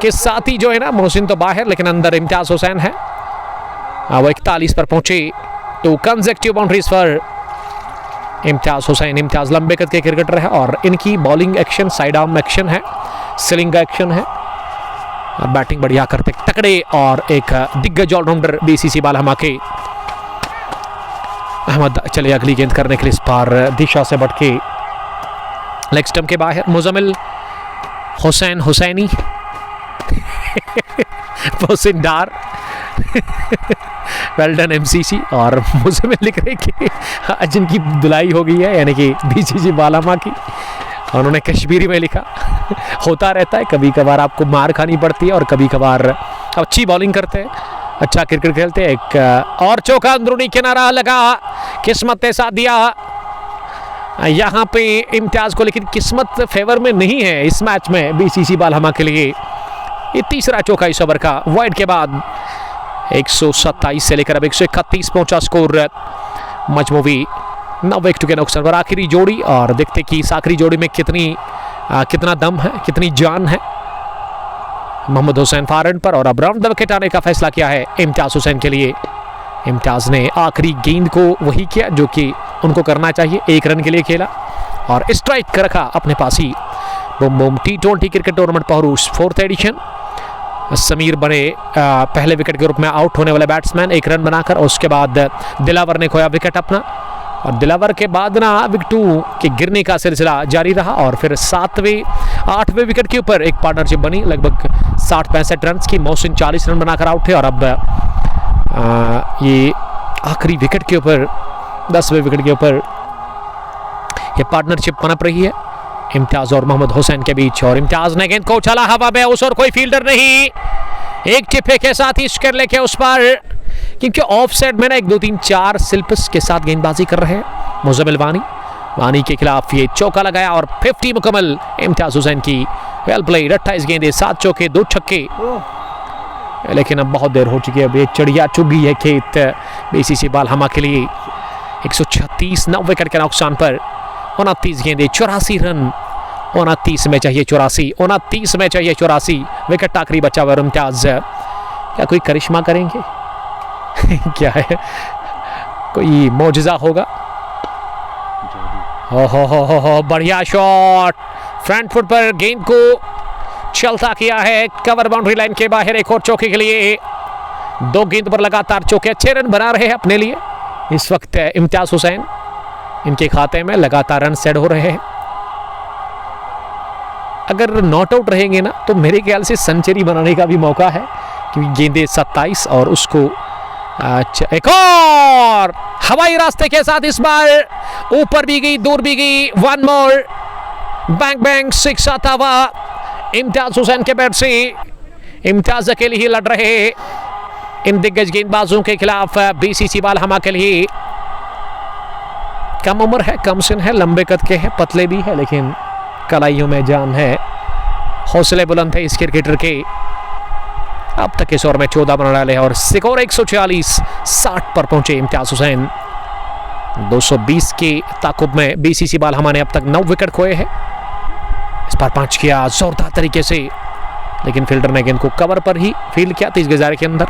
के साथी जो है ना, मोहसिन तो बाहर लेकिन अंदर इम्तियाज हुसैन है। वो 41 पर पहुंचे, 2 कंसेक्यूटिव बाउंड्रीज पर इम्तियाज हुसैन। इम्तियाज लंबे कद के क्रिकेटर है और इनकी bowling action side arm action है, स्लिंग एक्शन है और बैटिंग बढ़िया करते तकड़े और एक दिग्गज ऑलराउंडर BCC बालहमा के। अहमद चले अगली गेंद करने के लिए, इस पार दिशा से भटके लेग स्टंप के बाहर, मुजम्मिल हुसैन हुसैनी मोहसिन डार वेल डन MCC। और मुझे लिख रहे कि आज इनकी धुलाई हो गई है, यानी कि BCC बालहमा की। उन्होंने कश्मीरी में लिखा होता रहता है, कभी कभार आपको मार खानी पड़ती है और कभी कभार अच्छी बॉलिंग करते हैं, अच्छा क्रिकेट खेलते हैं। एक और चौका अंदरूनी किनारा लगा, किस्मत ने साथ दिया यहाँ पे इम्तियाज को, लेकिन किस्मत फेवर में नहीं है इस मैच में BCC बालहमा के लिए। ये तीसरा चौका इस ओवर का, वाइड के बाद 127 से लेकर अब 131 पहुंचा स्कोर। मजमूवी 9 विकेट के नुकसान पर आखिरी जोड़ी, और देखते कि इस आखिरी जोड़ी में कितना दम है, कितनी जान है। मोहम्मद हुसैन फारन पर और अब राउंड द विकेट आने का फैसला किया है इम्तियाज हुसैन के लिए। इम्तियाज ने आखिरी गेंद को वही किया जो कि उनको करना चाहिए, 1 रन के लिए खेला और स्ट्राइक कर रखा अपने पास ही। Boom boom T20 cricket tournament पहरूस 4th एडिशन। समीर बने पहले विकेट के रूप में आउट होने वाले बैट्समैन, 1 रन बनाकर, और उसके बाद दिलावर ने खोया विकेट अपना, और दिलावर के बाद ना विकेटों के गिरने का सिलसिला जारी रहा और फिर 7वें 8वें विकेट के ऊपर एक पार्टनरशिप बनी लगभग 60-65 रन की। मोहसिन 40 रन बनाकर आउट थे और अब ये आखिरी विकेट के ऊपर 10वें विकेट के ऊपर ये पार्टनरशिप पनप रही है इम्तियाज और मोहम्मद हुसैन के बीच। और इम्तियाज ने गेंद को उछाला हवा में, उस और कोई फील्डर नहीं, एक टिप्पे के साथ ही स्क्वायर लेके उस पर, क्योंकि ऑफ साइड में ना 1 2 3 4 स्लिप्स के साथ गेंदबाजी कर रहे हैं मुजम्मिल वानी के खिलाफ ये चौका लगाया और 50 मुकम्मल इम्तियाज हुसैन की। वेल प्लेड, 28 गेंदे, 7 चौके 2 छक्के, लेकिन अब बहुत देर हो चुकी है, अब ये चिड़िया चुग गई है खेत BCC बालहमा के लिए। 136 9 विकेट के नुकसान पर 29 गेंदे, 84 रन, 29 में चाहिए 84 विकेट आखिरी बचा हुआ। इम्तियाज क्या कोई करिश्मा करेंगे क्या है, कोई मौजज़ा होगा? हो बढ़िया शॉट, फ्रंट फुट पर गेंद को चलता किया है कवर बाउंड्री लाइन के बाहर। एक और चौके के लिए, 2 गेंद पर लगातार चौके, अच्छे रन बना रहे हैं अपने लिए इस वक्त इम्तियाज हुसैन। इनके खाते में लगातार रन सेट हो रहे हैं। अगर नॉट आउट रहेंगे ना तो मेरे ख्याल से सेंचुरी बनाने का भी मौका है, क्योंकि गेंदे 27 और उसको एक और हवाई रास्ते के साथ इस बार ऊपर भी गई, दूर भी गई। 1 मोर, बैंग 6 आता हुआ इम्तियाज हुसैन के बैट से। इम्तियाज अकेले ही लड़ रहे इन दिग्गज गेंदबाजों के खिलाफ BCC बालहमा के लिए। कम उम्र है, कम सिन है, लंबे कद के हैं, पतले भी है, लेकिन कलाइयों में जान है। हौसले बुलंद थे इस क्रिकेटर के। अब तक इस ओवर में 14 बना डाले और स्कोर 146, 60 पर पहुंचे इम्तियाज हुसैन। 220 के ताकुब में बीसीसी बालहमा ने अब तक 9 विकेट खोए हैं। इस पर पंच किया जोरदार तरीके से, लेकिन फील्डर ने गेंद को कवर पर ही फील्ड किया। 30 गजारे के अंदर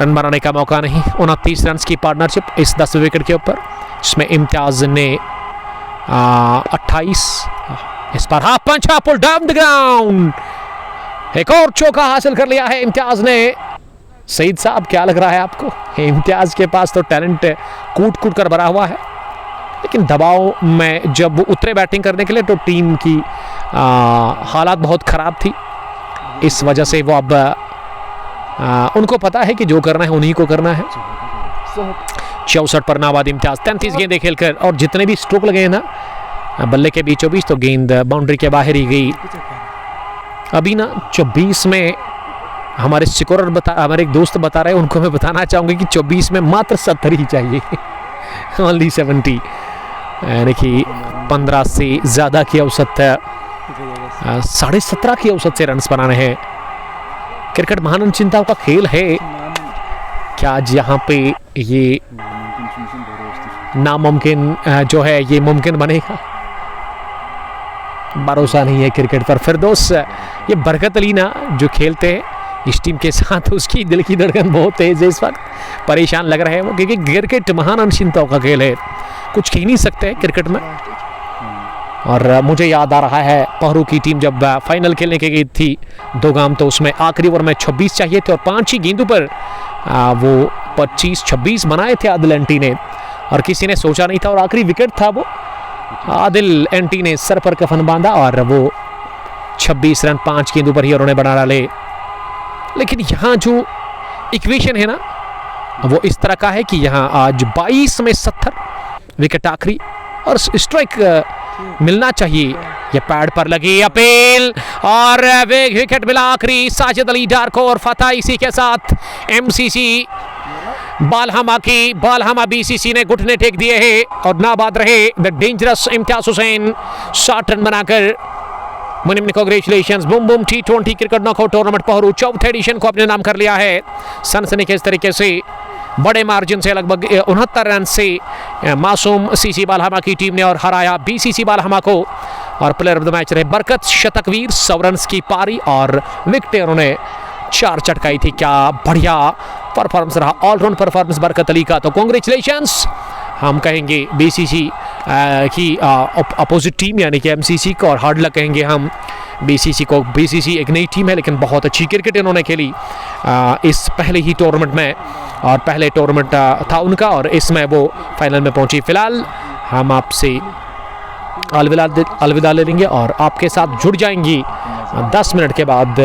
रन बनाने का मौका नहीं। 29 रन की पार्टनरशिप इस 10 विकेट के ऊपर, इसमें इम्तियाज ने 28। इस पर half punch, half pull down the ground. एक और चौका हासिल कर लिया है इम्तियाज ने। सईद साहब, क्या लग रहा है आपको? इम्तियाज के पास तो टैलेंट कूट कूट कर भरा हुआ है, लेकिन दबाव में जब वो उतरे बैटिंग करने के लिए तो टीम की हालात बहुत ख़राब थी। इस वजह से वो अब उनको पता है कि जो करना है उन्हीं को करना है। 64 पर नाबाद इम्तियाज 33 गेंदें खेलकर, और जितने भी स्ट्रोक लगे हैं ना बल्ले के बीचों बीच, तो गेंद बाउंड्री के बाहर ही गई। अभी ना 24 में हमारे स्कोरर हमारे एक दोस्त बता रहे हैं, उनको मैं बताना चाहूँगा कि 24 में मात्र 70 ही चाहिए। ओनली 70, यानी कि 15 से ज़्यादा की औसत, 17.5 की औसत से रन्स बनाने हैं। क्रिकेट महान अनिश्चितताओं का खेल है। क्या आज यहाँ पे ये नामुमकिन जो है ये मुमकिन बनेगा? भरोसा नहीं है क्रिकेट पर। फिरदौस, ये बरकत अली ना जो खेलते हैं इस टीम के साथ, उसकी दिल की धड़कन बहुत तेज है इस वक्त। परेशान लग रहे हैं वो, क्योंकि क्रिकेट महान अनिश्चितताओं का खेल है, कुछ कह नहीं सकते क्रिकेट में। और मुझे याद आ रहा है पहरू की टीम जब फाइनल खेलने के गई थी 2 गाम, तो उसमें आखिरी ओवर में 26 चाहिए थे और 5 ही गेंदों पर वो 25-26 बनाए थे आदिल एंटी ने, और किसी ने सोचा नहीं था। और आखिरी विकेट था वो, आदिल एंटी ने सर पर कफन बांधा और वो 26 रन 5 गेंदों पर ही उन्होंने बना डाले। लेकिन यहाँ जो इक्वेशन है ना वो इस तरह का है कि यहाँ आज 22 में 70 विकेट आखिरी, और स्ट्राइक मिलना चाहिए। ये पैड पर लगी अपील और विकेट मिला आखिरी। साजिद अली डार्को और फतह इसी के साथ एमसीसी बालहमा की बालहमा बीसीसी ने घुटने टेक दिए हैं और नाबाद रहे the dangerous Imtiyaz Hussain 60 run बनाकर। मुनिम ने congratulations. Boom boom T20 cricket knockout tournament Pahru 4th edition को अपने नाम कर लिया है। सनसनी के इस तरीके से बड़े मार्जिन से लगभग 69 रन से मासूम सीसी बालहमा की टीम ने और हराया बीसीसी बालहमा को। और प्लेयर ऑफ द मैच रहे बरकत शतकवीर, 100 रन की पारी और विकेटें उन्होंने 4 चटकाई थी। क्या बढ़िया परफॉर्मेंस रहा, ऑलराउंड परफॉर्मेंस बरकत अली का। तो कांग्रेचुलेशंस हम कहेंगे बीसीसी की अपोजिट टीम यानी कि एमसीसी को, और हार्ड लक कहेंगे हम बीसीसी को। बीसीसी एक नई टीम है लेकिन बहुत अच्छी क्रिकेट इन्होंने खेली इस पहले ही टूर्नामेंट में, और पहले टूर्नामेंट था उनका और इसमें वो फाइनल में पहुंची। फिलहाल हम आपसे अलविदा ले लेंगे और आपके साथ जुड़ जाएंगी 10 मिनट के बाद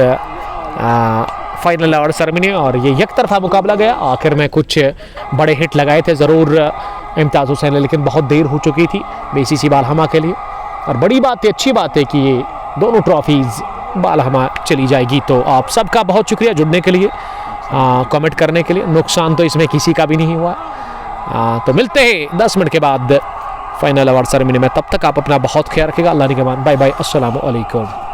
फाइनल अवार्ड सेरेमनी। और ये एक तरफा मुकाबला गया, आखिर में कुछ बड़े हिट लगाए थे ज़रूर इम्तियाज हुसैन ने, लेकिन बहुत देर हो चुकी थी बीसीसी बालहमा के लिए। और बड़ी बात है, अच्छी बात है कि ये दोनों ट्रॉफीज़ बालहमा चली जाएगी। तो आप सबका बहुत शुक्रिया जुड़ने के लिए, कमेंट करने के लिए। नुकसान तो इसमें किसी का भी नहीं हुआ। तो मिलते हैं 10 मिनट के बाद फाइनल अवार्ड सेरेमनी में। तब तक आप अपना बहुत ख्याल रखिएगा। अल्लाह निगहबान। Bye bye. अस्सलामु अलैकुम।